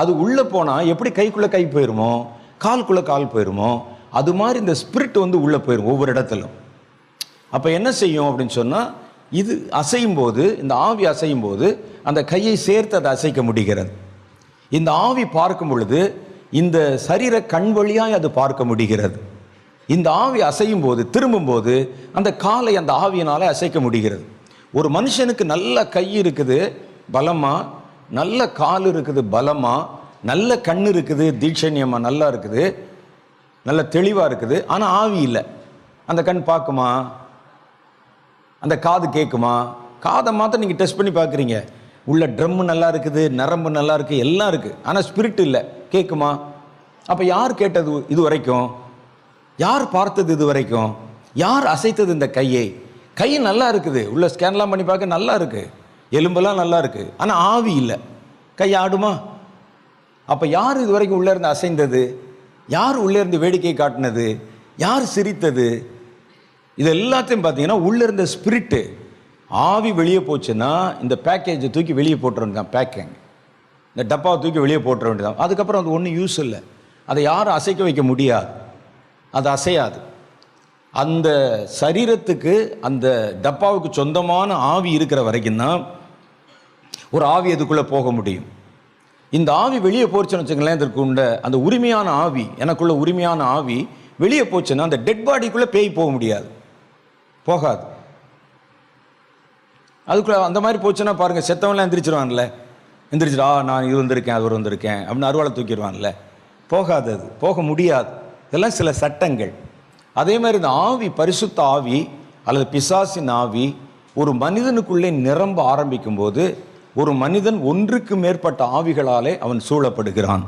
அது உள்ளே போனால் எப்படி கைக்குள்ளே கை போயிருமோ, காலுக்குள்ளே கால் போயிருமோ, அது மாதிரி இந்த ஸ்பிரிட் வந்து உள்ளே போயிடும் ஒவ்வொரு இடத்துலும். அப்போ என்ன செய்யும் அப்படின்னு சொன்னால், இது அசையும் போது, இந்த ஆவி அசையும் போது அந்த கையை சேர்த்து அதை அசைக்க முடிகிறது. இந்த ஆவி பார்க்கும் பொழுது இந்த சரீர கண் வழியாய் அது பார்க்க முடிகிறது. இந்த ஆவி அசையும் போது, திரும்பும் போது அந்த காலை அந்த ஆவியினாலே அசைக்க முடிகிறது. ஒரு மனுஷனுக்கு நல்ல கை இருக்குது பலமா, நல்ல கால் இருக்குது பலமா, நல்ல கண் இருக்குது தீட்சண்யமா, நல்லா இருக்குது, நல்ல தெளிவாக இருக்குது. ஆனால் ஆவி இல்லை. அந்த கண் பார்க்குமா, அந்த காது கேட்குமா? காதை மாத்திரம் நீங்கள் டெஸ்ட் பண்ணி பார்க்குறீங்க, உள்ள ட்ரம்மு நல்லா இருக்குது, நரம்பு நல்லா இருக்குது, எல்லாம் இருக்குது, ஆனால் ஸ்பிரிட் இல்லை. கேட்குமா? அப்போ யார் கேட்டது இது வரைக்கும்? யார் பார்த்தது இது வரைக்கும்? யார் அசைத்தது இந்த கையை? கை நல்லா இருக்குது, உள்ள ஸ்கேன்லாம் பண்ணி பார்க்க நல்லா இருக்குது, எலும்பெல்லாம் நல்லா இருக்குது, ஆனால் ஆவி இல்லை. கை ஆடுமா? அப்போ யார் இது வரைக்கும் உள்ளே இருந்து அசைந்தது? யார் உள்ளே இருந்து வேடிக்கை காட்டினது? யார் சிரித்தது? இது எல்லாத்தையும் பார்த்தீங்கன்னா உள்ளே இருந்த ஸ்பிரிட்டு. ஆவி வெளியே போச்சுன்னா இந்த பேக்கேஜை தூக்கி வெளியே போட்டுற வேண்டியதான், பேக்கிங் இந்த டப்பாவை தூக்கி வெளியே போட்டுற வேண்டியதான். அதுக்கப்புறம் அது ஒன்றும் யூஸ் இல்லை, அதை யாரும் அசைக்க வைக்க முடியாது, அது அசையாது. அந்த சரீரத்துக்கு, அந்த டப்பாவுக்கு சொந்தமான ஆவி இருக்கிற வரைக்கும் தான் ஒரு ஆவி அதுக்குள்ளே போக முடியும். இந்த ஆவி வெளியே போச்சுன்னு வச்சுங்களேன், இதற்கு உண்ட அந்த உரிமையான ஆவி, எனக்குள்ள உரிமையான ஆவி வெளியே போச்சுன்னா அந்த டெட் பாடிக்குள்ளே பேய் போக முடியாது, போகாது. அதுக்குள்ளே அந்த மாதிரி போச்சுன்னா பாருங்கள், செத்தவன்லாம் எந்திரிச்சிருவான்ல, எந்திரிச்சிடா நான் இது வந்திருக்கேன் அது வந்திருக்கேன் அப்படின்னு அருவாளை தூக்கிடுவான்ல, போகாது, அது போக முடியாது. இதெல்லாம் சில சட்டங்கள். அதே மாதிரி இந்த ஆவி, பரிசுத்த ஆவி அல்லது பிசாசின் ஆவி ஒரு மனிதனுக்குள்ளே நிரம்ப ஆரம்பிக்கும் போது ஒரு மனிதன் ஒன்றுக்கு மேற்பட்ட ஆவிகளாலே அவன் சூழப்படுகிறான்.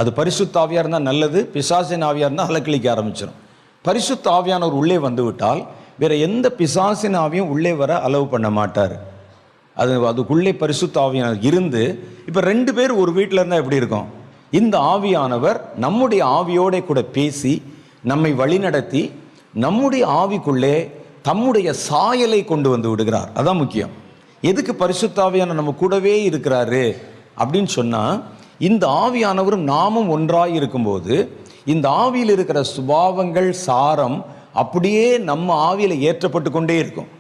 அது பரிசுத்த ஆவியாக இருந்தால் நல்லது, பிசாசின் ஆவியாக இருந்தால் அலக்களிக்க ஆரம்பிச்சிடும். பரிசுத்த ஆவியானவர் உள்ளே வந்து விட்டால் வேற எந்த பிசாசின் ஆவியும் உள்ளே வர அலோவ் பண்ண மாட்டார். அதுக்குள்ளே பரிசுத்த ஆவியானவர் இருந்து, இப்போ 2 பேர் ஒரு வீட்டில் இருந்தால் எப்படி இருக்கும்? இந்த ஆவியானவர் நம்முடைய ஆவியோட கூட பேசி நம்மை வழிநடத்தி நம்முடைய ஆவிக்குள்ளே தம்முடைய சாயலை கொண்டு வந்து விடுகிறார். அதான் முக்கியம். எதுக்கு பரிசுத்த ஆவியான நம்ம கூடவே இருக்கிறாரு அப்படின்னு சொன்னால், இந்த ஆவியானவரும் நாமும் ஒன்றாய் இருக்கும்போது இந்த ஆவியில் இருக்கிற சுபாவங்கள் சாரம் அப்படியே நம்ம ஆவியில் ஏற்றப்பட்டு கொண்டே இருக்கும்.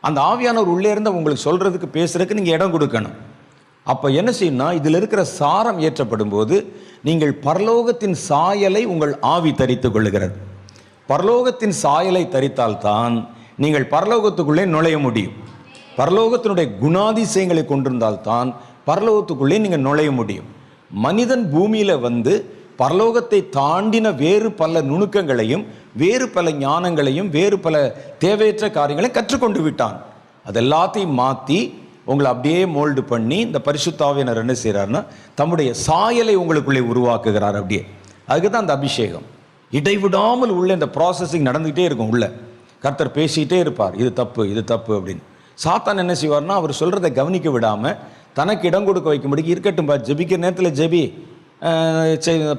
அந்த ஆவியானவர் உள்ளே இருந்து உங்களுக்கு சொல்கிறதுக்கு பேசுறதுக்கு நீங்கள் இடம் கொடுக்கணும். அப்போ என்ன செய்யணும்னா, இதில் இருக்கிற சாரம் ஏற்றப்படும் போது நீங்கள் பரலோகத்தின் சாயலை உங்கள் ஆவி தரித்து கொள்ளுகிறது. பரலோகத்தின் சாயலை தரித்தால்தான் நீங்கள் பரலோகத்துக்குள்ளே நுழைய முடியும். பரலோகத்தினுடைய குணாதிசயங்களை கொண்டிருந்தால்தான் பரலோகத்துக்குள்ளே நீங்கள் நுழைய முடியும். மனிதன் பூமியில் வந்து பரலோகத்தை தாண்டின வேறு பல நுணுக்கங்களையும் வேறு பல ஞானங்களையும் வேறு பல தேவையற்ற காரியங்களையும் கற்றுக்கொண்டு விட்டான். அது எல்லாத்தையும் மாற்றி உங்களை அப்படியே மோல்டு பண்ணி இந்த பரிசுத்த ஆவியானவர் என்ன செய்கிறாருன்னா, தம்முடைய சாயலை உங்களுக்குள்ளே உருவாக்குகிறார். அப்படியே அதுக்கு தான் அந்த அபிஷேகம். இடைவிடாமல் உள்ள இந்த ப்ராசஸிங் நடந்துகிட்டே இருக்கும். உள்ள கர்த்தர் பேசிக்கிட்டே இருப்பார், இது தப்பு இது தப்பு அப்படின்னு. சாத்தான் என்ன செய்வார்னா, அவர் சொல்கிறத கவனிக்க விடாமல் தனக்கு இடம் கொடுக்க வைக்கும்படிக்கு, இருக்கட்டும் பா, ஜெபிக்கிற நேரத்தில் ஜெபி,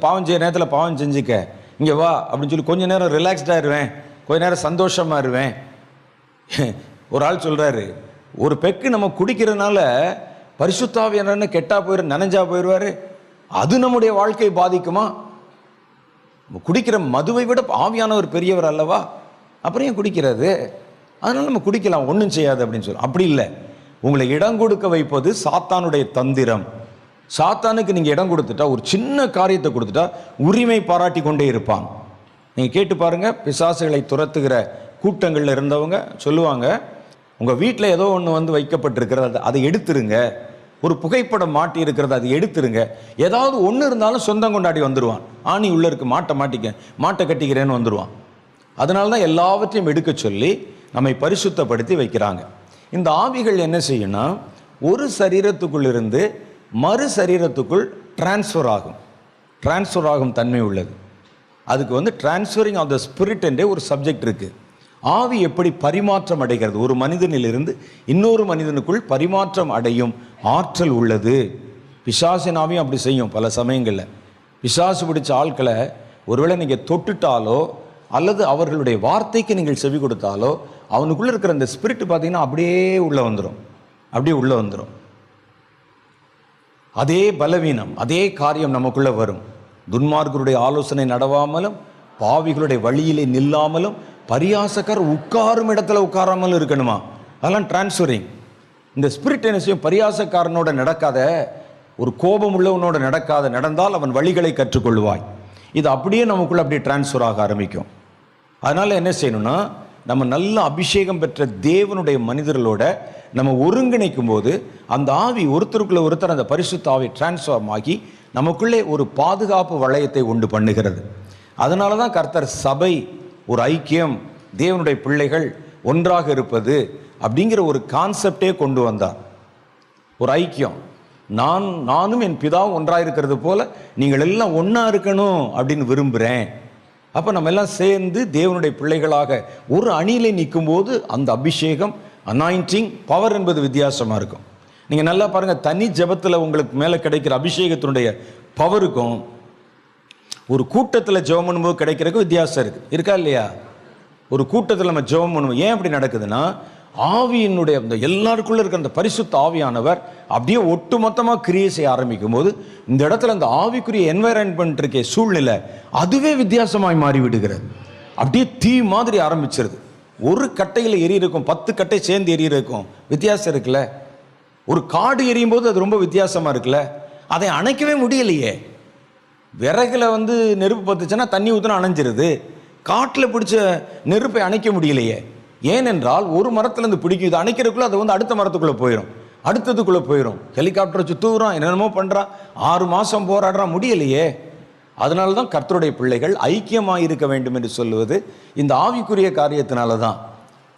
பாவம் செய்கிற நேரத்தில் பாவம் செஞ்சுக்க, இங்கே வா அப்படின்னு சொல்லி கொஞ்சம் நேரம் ரிலாக்ஸ்டாக இருவேன், கொஞ்ச நேரம் சந்தோஷமாக இருவேன். ஒரு ஆள் சொல்கிறாரு, ஒரு பெக்கு நம்ம குடிக்கிறதுனால பரிசுத்த ஆவியானவர் கெட்டா போயிரு நனைஞ்சா போயிடுவார், அது நம்முடைய வாழ்க்கையை பாதிக்குமா? குடிக்கிற மதுவை விட ஆவியானவர் பெரியவர் அல்லவா, அப்புறம் ஏன் குடிக்கிறது? அதனால நம்ம குடிக்கலாம், ஒன்றும் செய்யாது அப்படின்னு சொல்லலாம். அப்படி இல்லை. உங்களை இடம் கொடுக்க வைப்பது சாத்தானுடைய தந்திரம். சாத்தானுக்கு நீங்கள் இடம் கொடுத்துட்டா, ஒரு சின்ன காரியத்தை கொடுத்துட்டா உரிமை பாராட்டி கொண்டே இருப்பான். நீங்கள் கேட்டு பாருங்கள், பிசாசுகளை துரத்துகிற கூட்டங்களில் இருந்தவங்க சொல்லுவாங்க, உங்கள் வீட்டில் ஏதோ ஒன்று வந்து வைக்கப்பட்டிருக்கிறது, அதை எடுத்துருங்க. ஒரு புகைப்படம் மாட்டி இருக்கிறது, அதை எடுத்துருங்க. ஏதாவது ஒன்று இருந்தாலும் சொந்தம் கொண்டாடி வந்துடுவான். ஆணி உள்ளே இருக்கு, மாட்டை கட்டிக்கிறேன்னு வந்துடுவான். அதனால தான் எல்லாவற்றையும் எடுக்க சொல்லி நம்மை பரிசுத்தப்படுத்தி வைக்கிறாங்க. இந்த ஆவிகள் என்ன செய்யும்னா, ஒரு சரீரத்துக்குள் இருந்து மறு சரீரத்துக்குள் டிரான்ஸ்ஃபர் ஆகும் தன்மை உள்ளது. அதுக்கு வந்து டிரான்ஸ்ஃபரிங் ஆஃப் த ஸ்பிரிட் என்றே ஒரு சப்ஜெக்ட் இருக்குது. ஆவி எப்படி பரிமாற்றம் அடைகிறது, ஒரு மனிதனிலிருந்து இன்னொரு மனிதனுக்குள் பரிமாற்றம் அடையும் ஆற்றல் உள்ளது. பிசாசின் ஆவியும் அப்படி செய்யும். பல சமயங்களில் பிசாசு பிடிச்ச ஆட்களை ஒருவேளை நீங்கள் தொட்டுட்டாலோ அல்லது அவர்களுடைய வார்த்தைக்கு நீங்கள் செவி கொடுத்தாலோ அவனுக்குள்ளே இருக்கிற அந்த ஸ்பிரிட் பார்த்தீங்கன்னா அப்படியே உள்ளே வந்துடும். அதே பலவீனம், அதே காரியம் நமக்குள்ளே வரும். துன்மார்க்கருடைய ஆலோசனை நடவாமலும் பாவிகளுடைய வழியிலே நில்லாமலும் பரியாசக்கார் உட்காரும் இடத்துல உட்காராமலும் இருக்கணுமா, அதெல்லாம் டிரான்ஸ்ஃபரிங். இந்த ஸ்பிரிட் என்ன செய்யும், பரியாசக்காரனோட நடக்காத, ஒரு கோபம் உள்ளவனோட நடந்தால் அவன் வழிகளை கற்றுக்கொள்வாய். இது அப்படியே நமக்குள்ள அப்படியே டிரான்ஸ்ஃபர் ஆக ஆரம்பிக்கும். அதனால் என்ன செய்யணும்னா, நம்ம நல்ல அபிஷேகம் பெற்ற தேவனுடைய மனிதர்களோட நம்ம ஒருங்கிணைக்கும் போது அந்த ஆவி ஒருத்தருக்குள்ள ஒருத்தர் அந்த பரிசுத்த ஆவி டிரான்ஸ்ஃபார்ம் ஆகி நமக்குள்ளே ஒரு பாதுகாப்பு வளையத்தை உண்டு பண்ணுகிறது. அதனால தான் கர்த்தர் சபை, ஒரு ஐக்கியம், தேவனுடைய பிள்ளைகள் ஒன்றாக இருப்பது அப்படிங்கிற ஒரு கான்செப்டே கொண்டு வந்தார். ஒரு ஐக்கியம், நானும் என் பிதாவும் ஒன்றாக இருக்கிறது போல நீங்கள் எல்லாம் ஒன்றா இருக்கணும் அப்படின்னு விரும்புகிறேன். அப்போ நம்ம எல்லாம் சேர்ந்து தேவனுடைய பிள்ளைகளாக ஒரு அணியிலே நிற்கும் போது அந்த அபிஷேகம், அனாயிண்டிங், பவர் என்பது வித்தியாசமாக இருக்கும். நீங்கள் நல்லா பாருங்கள், தனி ஜெபத்தில் உங்களுக்கு மேலே கிடைக்கிற அபிஷேகத்தினுடைய பவருக்கும் ஒரு கூட்டத்தில் ஜெபம் பண்ணும்போது கிடைக்கிறதுக்கு வித்தியாசம் இருக்கா இல்லையா? ஒரு கூட்டத்தில் நம்ம ஜெபம் பண்ணுவோம். ஏன் அப்படி நடக்குதுன்னா, ஆவியினுடைய அந்த எல்லாருக்குள்ளே இருக்கிற அந்த பரிசுத்த ஆவியானவர் அப்படியே ஒட்டு மொத்தமாக கிரியை செய்ய ஆரம்பிக்கும் போது இந்த இடத்துல அந்த ஆவிக்குரிய என்வைரன்மெண்ட் இருக்க சூழ்நிலை அதுவே வித்தியாசமாய் மாறிவிடுகிறது. அப்படியே தீ மாதிரி ஆரம்பிச்சிருது. ஒரு கட்டையில் எரி இருக்கும், 10 கட்டை சேர்ந்து எரி இருக்கும், வித்தியாசம் இருக்குல்ல. ஒரு காடு எரியும் போது அது ரொம்ப வித்தியாசமாக இருக்குல்ல. அதை அணைக்கவே முடியலையே. விறகுல வந்து நெருப்பு பத்துச்சுன்னா தண்ணி ஊற்றினா அணைஞ்சிருது. காட்டில் பிடிச்ச நெருப்பை அணைக்க முடியலையே. ஏனென்றால் ஒரு மரத்துலேருந்து பிடிக்கும், இது அணைக்கிறதுக்குள்ள அது வந்து அடுத்த மரத்துக்குள்ளே போயிடும், அடுத்ததுக்குள்ளே போயிடும். ஹெலிகாப்டரை சுற்றுறான், என்னென்னமோ பண்ணுறான், 6 மாதம் போராடுறான், முடியலையே. அதனால தான் கர்த்தருடைய பிள்ளைகள் ஐக்கியமாக இருக்க வேண்டும் என்று சொல்லுவது இந்த ஆவிக்குரிய காரியத்தினால தான்.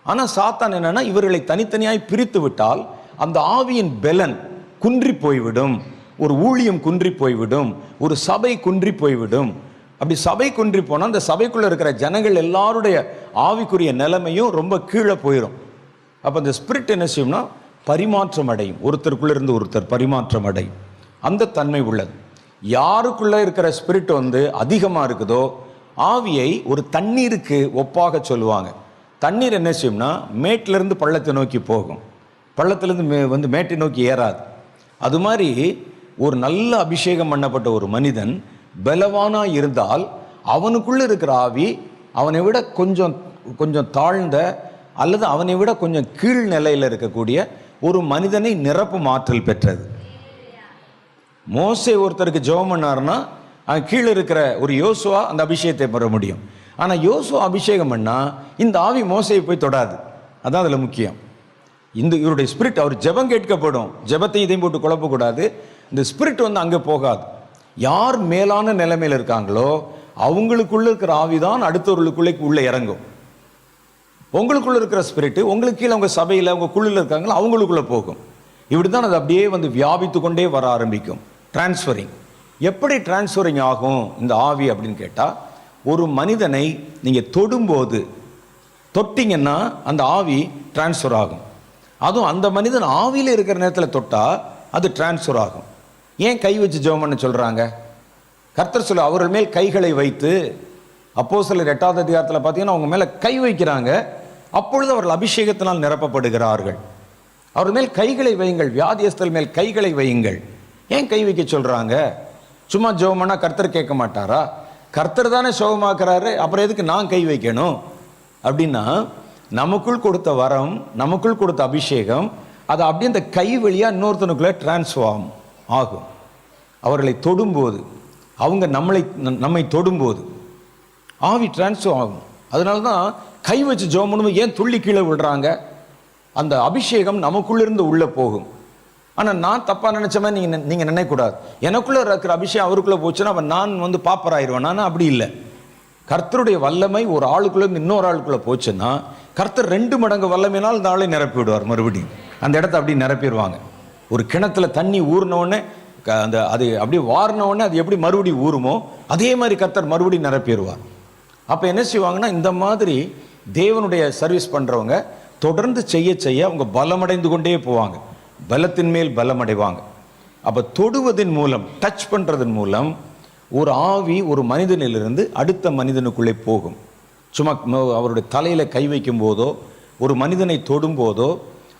ஆனால் சாத்தான் என்னன்னா, இவர்களை தனித்தனியாய் பிரித்து விட்டால் அந்த ஆவியின் பெலன் குன்றி போய்விடும், ஒரு ஊழியம் குன்றி போய்விடும், ஒரு சபை குன்றி போய்விடும். அப்படி சபை குன்றி போனால் அந்த சபைக்குள்ளே இருக்கிற ஜனங்கள் எல்லாருடைய ஆவிக்குரிய நிலைமையும் ரொம்ப கீழே போயிடும். அப்போ அந்த ஸ்பிரிட் என்ன செய்யும்னா பரிமாற்றம் அடையும், ஒருத்தருக்குள்ளே இருந்து ஒருத்தர் பரிமாற்றம் அடையும். அந்த தன்மை உள்ளது. யாருக்குள்ளே இருக்கிற ஸ்பிரிட் வந்து அதிகமாக இருக்குதோ ஆவியை ஒரு தண்ணீருக்கு ஒப்பாக சொல்லுவாங்க. தண்ணீர் என்ன செய்யும்னா மேட்டிலிருந்து பள்ளத்தை நோக்கி போகும், பள்ளத்திலிருந்து மேட்டை நோக்கி ஏறாது. அது மாதிரி ஒரு நல்ல அபிஷேகம் பண்ணப்பட்ட ஒரு மனிதன் பலவானா இருந்தால் அவனுக்குள்ள இருக்கிற ஆவி அவனை விட கொஞ்சம் கொஞ்சம் தாழ்ந்த அல்லது அவனை விட கொஞ்சம் கீழ் நிலையில் இருக்கக்கூடிய ஒரு மனிதனை நிரப்பும் ஆற்றல் பெற்றது. மோசே ஒருத்தருக்கு ஜெபம் பண்ணாருன்னா கீழே இருக்கிற ஒரு யோசுவா அந்த அபிஷேகத்தை பெற முடியும். ஆனால் யோசுவா அபிஷேகம் பண்ணால் இந்த ஆவி மோசையை போய் தொடாது. அதான் அதில் முக்கியம். இவருடைய ஸ்பிரிட், அவர் ஜெபம் கேட்கப்படும், ஜெபத்தை இதையும் போட்டு குழப்பக்கூடாது. இந்த ஸ்பிரிட் அங்கே போகாது. யார் மேலான நிலைமையில் இருக்காங்களோ அவங்களுக்குள்ள இருக்கிற ஆவிதான் அடுத்தவர்களுக்குள்ளே உள்ளே இறங்கும். உங்களுக்குள்ள இருக்கிற ஸ்பிரிட் உங்களுக்கு கீழே உங்கள் சபையில் உங்கள் குழுவில் இருக்காங்களோ அவங்களுக்குள்ள போகும். இப்படி தான் அது அப்படியே வியாபித்து கொண்டே வர ஆரம்பிக்கும். டிரான்ஸ்ஃபரிங். எப்படி டிரான்ஸ்ஃபரிங் ஆகும் இந்த ஆவி அப்படின்னு கேட்டால், ஒரு மனிதனை நீங்கள் தொட்டிங்கன்னா அந்த ஆவி டிரான்ஸ்ஃபர் ஆகும். அதுவும் அந்த மனிதன் ஆவியில் இருக்கிற நேரத்தில் தொட்டால் அது டிரான்ஸ்ஃபர் ஆகும். ஏன் கை வச்சு ஜெபம் பண்ண சொல்கிறாங்க? கர்த்தர் சொல்ல அவர்கள் மேல் கைகளை வைத்து, அப்போஸ்தலர் 8வது அதிகாரத்தில் பார்த்தீங்கன்னா அவங்க மேலே கை வைக்கிறாங்க. அப்பொழுது அவர்கள் அபிஷேகத்தினால் நிரப்பப்படுகிறார்கள். அவர் மேல் கைகளை வையுங்கள், வியாதியஸ்தல் மேல் கைகளை வையுங்கள். ஏன் கை வைக்க சொல்கிறாங்க? சும்மா ஜெபம் பண்ணால் கர்த்தர் கேட்க மாட்டாரா? கர்த்தர் தானே சுகமாக்குறாரு, அப்புறம் எதுக்கு நான் கை வைக்கணும்? அப்படின்னா நமக்குள் கொடுத்த வரம், நமக்குள் கொடுத்த அபிஷேகம் அது அப்படியே அந்த கை வழியாக இன்னொருத்தனுக்குள்ளே டிரான்ஸ்ஃபார்ம் ஆகும். அவர்களை தொடும்போது, அவங்க நம்மை தொடும்போது ஆவி டிரான்ஸ்ஃபார்ம் ஆகும். அதனால தான் கை வச்சு ஜெபம் பண்ணும்போது ஏன் துள்ளி கீழே விடுறாங்க? அந்த அபிஷேகம் நமக்குள்ளிருந்து உள்ளே போகும். ஆனால் நான் தப்பாக நினச்ச மாதிரி நீங்கள் நினைக்கக்கூடாது. எனக்குள்ளே இருக்கிற அபிஷேகம் அவருக்குள்ளே போச்சுன்னா நான் பாப்பராயிருவேன். நான் அப்படி இல்லை. கர்த்தருடைய வல்லமை ஒரு ஆளுக்குள்ளேருந்து இன்னொரு ஆளுக்குள்ளே போச்சுன்னா கர்த்தர் 2 மடங்கு வல்லமையினால் இந்த ஆளை நிரப்பி விடுவார். மறுபடியும் அந்த இடத்த அப்படி நிரப்பிடுவாங்க. ஒரு கிணத்துல தண்ணி ஊறினோடனே அது அப்படியே வாரினோடனே அது எப்படி மறுபடியும் ஊறுமோ அதே மாதிரி கர்த்தர் மறுபடியும் நிரப்பிடுவார். அப்போ என்ன செய்வாங்கன்னா, இந்த மாதிரி தேவனுடைய சர்வீஸ் பண்ணுறவங்க தொடர்ந்து செய்ய அவங்க பலமடைந்து கொண்டே போவாங்க. பலத்தின் மேல் பலமடைவாங்க. அப்போ தொடுவதன் மூலம், டச் பண்ணுறதன் மூலம் ஒரு ஆவி ஒரு மனிதனிலிருந்து அடுத்த மனிதனுக்குள்ளே போகும். சும்மா அவருடைய தலையில் கை வைக்கும் போதோ ஒரு மனிதனை தொடும் போதோ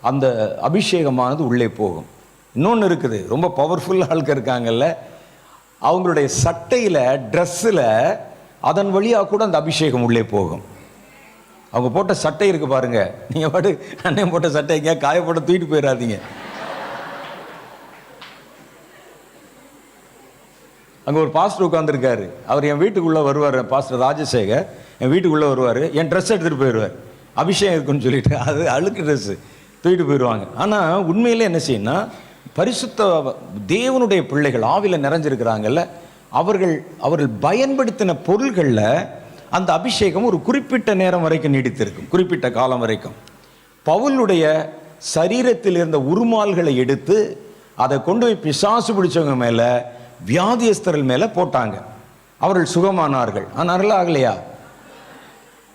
அந்த அபிஷேகமானது உள்ளே போகும். இன்னொன்று இருக்குது, ரொம்ப பவர்ஃபுல் ஆட்கள் இருக்காங்கல்ல, அவங்களுடைய சட்டையில் ட்ரெஸ்ஸில் அதன் வழியாக கூட அந்த அபிஷேகம் உள்ளே போகும். அவங்க போட்ட சட்டை இருக்குது பாருங்க, நீங்கள் பாட்டு அண்ணன் போட்ட சட்டை எங்கேயா காயப்போட்ட தூக்கிட்டு போயிடாதீங்க. அங்கே ஒரு பாஸ்டர் உட்காந்துருக்காரு. அவர் என் வீட்டுக்குள்ளே வருவார், பாஸ்டர் ராஜசேகர் என் வீட்டுக்குள்ளே வருவார், என் ட்ரெஸ் எடுத்துகிட்டு போயிடுவார். அபிஷேகம் இருக்குன்னு சொல்லிட்டு அது அழுக்கு ட்ரெஸ்ஸு தூக்கிட்டு போயிடுவாங்க. ஆனால் உண்மையிலே என்ன செய்யணும்னா, பரிசுத்த தேவனுடைய பிள்ளைகள் ஆவியில் நிறைஞ்சிருக்கிறாங்கல்ல, அவர்கள் பயன்படுத்தின பொருள்களில் அந்த அபிஷேகம் ஒரு குறிப்பிட்ட நேரம் வரைக்கும் நீடித்திருக்கும், குறிப்பிட்ட காலம் வரைக்கும். பவுலுடைய சரீரத்தில் இருந்த உருமால்களை எடுத்து அதை கொண்டு போய் பிசாசு பிடிச்சவங்க மேலே, வியாதியஸ்தர்கள் மேலே போட்டாங்க. அவர்கள் சுகமானார்கள். ஆனார்கள் ஆகலையா?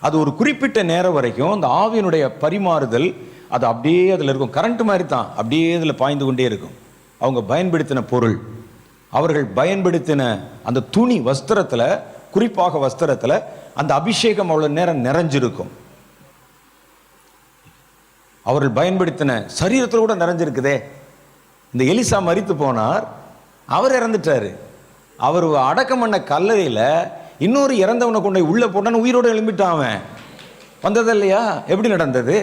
அது ஒரு குறிப்பிட்ட நேரம் வரைக்கும் அந்த ஆவியினுடைய பரிமாறுதல் அது அப்படியே அதில் இருக்கும். கரண்ட் மாதிரி தான் அப்படியே இதில் பாய்ந்து கொண்டே இருக்கும். அவங்க பயன்படுத்தின பொருள், அவர்கள் பயன்படுத்தின அந்த துணி, வஸ்திரத்தில், குறிப்பாக வஸ்திரத்தில் அந்த அபிஷேகம் அவ்வளோ நேரம் நிறைஞ்சிருக்கும். அவர்கள் பயன்படுத்தின சரீரத்தில் கூட நிறைஞ்சிருக்குதே. இந்த எலிசா மரித்து போனார், அவர் இறந்துட்டாரு. அவர் அடக்கம் பண்ண கல்லறையில் இன்னொரு இறந்தவனை கொண்டு உள்ளே போட்டான்னு உயிரோடு எழும்பிட்டான். அவன் வந்தது இல்லையா? எப்படி நடந்தது?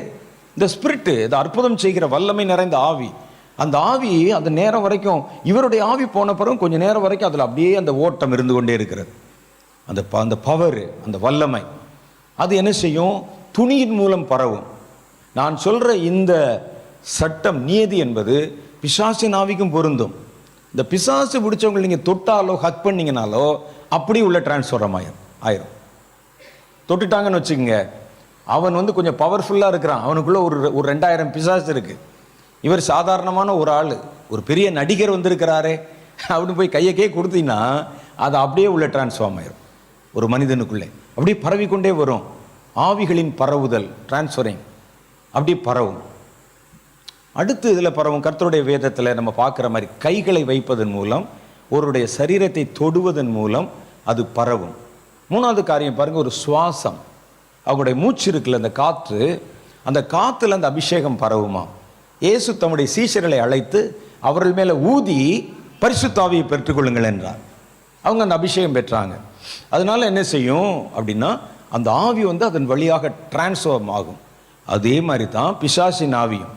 இந்த ஸ்பிரிட்டு, இந்த அற்புதம் செய்கிற வல்லமை நிறைந்த ஆவி, அந்த ஆவி அந்த நேரம் வரைக்கும், இவருடைய ஆவி போன பிறகு கொஞ்சம் நேரம் வரைக்கும் அதில் அப்படியே அந்த ஓட்டம் இருந்து கொண்டே இருக்கிறது. அந்த பவர், அந்த வல்லமை அது என்ன செய்யும்? துணியின் மூலம் பரவும். நான் சொல்கிற இந்த சட்டம், நியதி என்பது பிசாசின் ஆவிக்கும் பொருந்தும். இந்த பிசாசு பிடிச்சவங்க நீங்கள் தொட்டாலோ ஹக் பண்ணிங்கனாலோ அப்படி உள்ள டிரான்ஸ்ஃபரம் ஆயிரும். தொட்டுட்டாங்கன்னு வச்சுக்கோங்க, அவன் கொஞ்சம் பவர்ஃபுல்லாக இருக்கிறான், அவனுக்குள்ளே ஒரு 2000 பிசாசு இருக்குது. இவர் சாதாரணமான ஒரு ஆள், ஒரு பெரிய நடிகர் வந்திருக்கிறாரே அப்படின்னு போய் கையக்கே கொடுத்தீங்கன்னா அது அப்படியே உள்ள டிரான்ஸ்ஃபார்ம் ஆயிரும். ஒரு மனிதனுக்குள்ளே அப்படியே பரவிக்கொண்டே வரும். ஆவிகளின் பரவுதல், டிரான்ஸ்ஃபரிங் அப்படியே பரவும். அடுத்து இதில் பரவும். கர்த்தருடைய வேதத்தில் நம்ம பார்க்குற மாதிரி கைகளை வைப்பதன் மூலம், ஒருடைய சரீரத்தை தொடுவதன் மூலம் அது பரவும். மூணாவது காரியம் பாருங்க, ஒரு சுவாசம். அவங்களுடைய மூச்சு இருக்குல்ல, அந்த காற்று, அந்த காற்றுல அந்த அபிஷேகம் பரவுமா. இயேசு தம்முடைய சீஷர்களை அழைத்து அவர்கள் மேலே ஊதி பரிசுத்த ஆவியை பெற்றுக்கொள்ளுங்கள் என்றார். அவங்க அந்த அபிஷேகம் பெற்றாங்க. அதனால என்ன செய்யும் அப்படின்னா, அந்த ஆவி அதன் வழியாக டிரான்ஸ்ஃபார்ம் ஆகும். அதே மாதிரி தான் பிசாசின் ஆவியும்.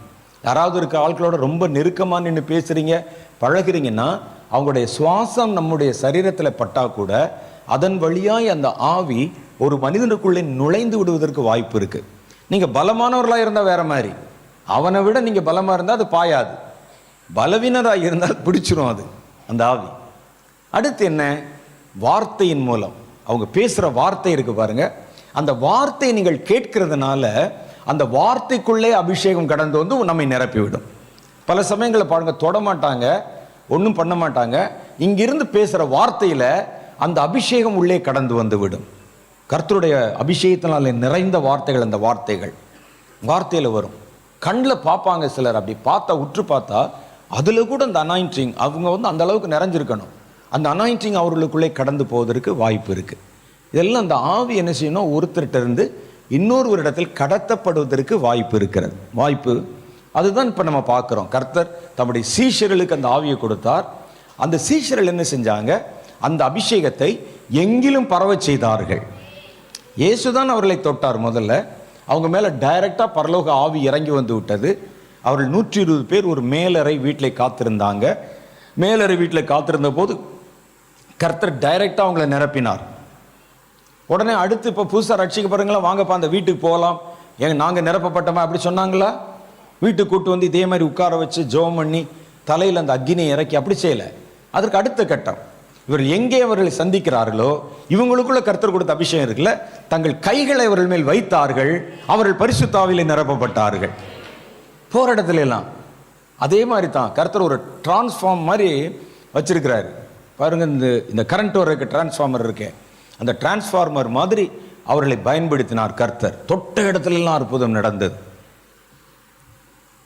யாராவது இருக்க ஆட்களோட ரொம்ப நெருக்கமாக நின்று பேசுகிறீங்க, பழகிறீங்கன்னா, அவங்களுடைய சுவாசம் நம்முடைய சரீரத்தில் பட்டா கூட அதன் வழியாய் அந்த ஆவி ஒரு மனிதனுக்குள்ளே நுழைந்து விடுவதற்கு வாய்ப்பு இருக்குது. நீங்கள் பலமானவர்களாக இருந்தால் வேற மாதிரி, அவனை விட நீங்கள் பலமாக இருந்தால் அது பாயாது. பலவீனராக இருந்தால் பிடிச்சிரும் அது அந்த ஆவி. அடுத்து என்ன, வார்த்தையின் மூலம் அவங்க பேசுகிற வார்த்தை இருக்கு பாருங்க, அந்த வார்த்தையை நீங்கள் கேட்கிறதுனால அந்த வார்த்தைக்குள்ளே அபிஷேகம் கடந்து நம்மை நிரப்பிவிடும். பல சமயங்களை பாருங்க, தொட மாட்டாங்க, ஒன்றும் பண்ண மாட்டாங்க, இங்கிருந்து பேசுகிற வார்த்தையில் அந்த அபிஷேகம் உள்ளே கடந்து வந்து விடும். கர்த்தருடைய அபிஷேகத்தினால நிறைந்த வார்த்தைகள், அந்த வார்த்தையில் வரும். கண்ணில் பார்ப்பாங்க சிலர், அப்படி பார்த்தா உற்று பார்த்தா அதில் கூட அந்த அனாயிண்டிங் அவங்க அந்த அளவுக்கு நிறைஞ்சிருக்கணும். அந்த அனாயிண்டிங் அவர்களுக்குள்ளே கடந்து போவதற்கு வாய்ப்பு இருக்குது. இதெல்லாம் அந்த ஆவி என்ன செய்யணும், ஒருத்தர்கிட்ட இருந்து இன்னொரு ஒரு இடத்தில் கடத்தப்படுவதற்கு வாய்ப்பு இருக்கிறது. அதுதான் இப்போ நம்ம பார்க்குறோம். கர்த்தர் தம்முடைய சீஷர்களுக்கு அந்த ஆவியை கொடுத்தார். அந்த சீஷர்கள் என்ன செஞ்சாங்க, அந்த அபிஷேகத்தை எங்கிலும் பரவ செய்தார்கள். இயேசுதான் அவர்களை தொட்டார். முதல்ல அவங்க மேலே டைரக்டாக பரலோக ஆவி இறங்கி வந்து விட்டது. அவர்கள் 120 பேர் ஒரு மேலறை வீட்டில் காத்திருந்தாங்க. மேலறை வீட்டில் காத்திருந்த போது கர்த்தர் டைரக்டாக அவங்களை நிரப்பினார். உடனே அடுத்து இப்போ புதுசாக ரட்சிக்கப்படுறீங்களா, வாங்கப்பா அந்த வீட்டுக்கு போகலாம், நாங்கள் நிரப்பப்பட்டோமா அப்படி சொன்னாங்களா? வீட்டுக்கு கூட்டு வந்து இதே மாதிரி உட்கார வச்சு ஜெபம் பண்ணி தலையில் அந்த அக்கினியை இறக்கி அப்படி செய்யலை. அதற்கு அடுத்த கட்டம், இவர் எங்கே அவர்களை சந்திக்கிறார்களோ இவங்களுக்குள்ள கர்த்தர் கொடுத்த அபிஷேகம் இருக்குல்ல, தங்கள் கைகளை அவர்கள் மேல் வைத்தார்கள், அவர்கள் பரிசுத்த ஆவியிலே நிரப்பப்பட்டார்கள். போகிற இடத்துல எல்லாம் அதே மாதிரி தான் கர்த்தர் ஒரு டிரான்ஸ்ஃபார்ம் மாதிரி வச்சிருக்கிறாரு பாருங்க. இந்த கரண்ட் வர்றதுக்கு டிரான்ஸ்ஃபார்மர் இருக்கு, அந்த டிரான்ஸ்ஃபார்மர் மாதிரி அவர்களை பயன்படுத்தினார் கர்த்தர். தொட்ட இடத்துல எல்லாம் அற்புதம் நடந்தது.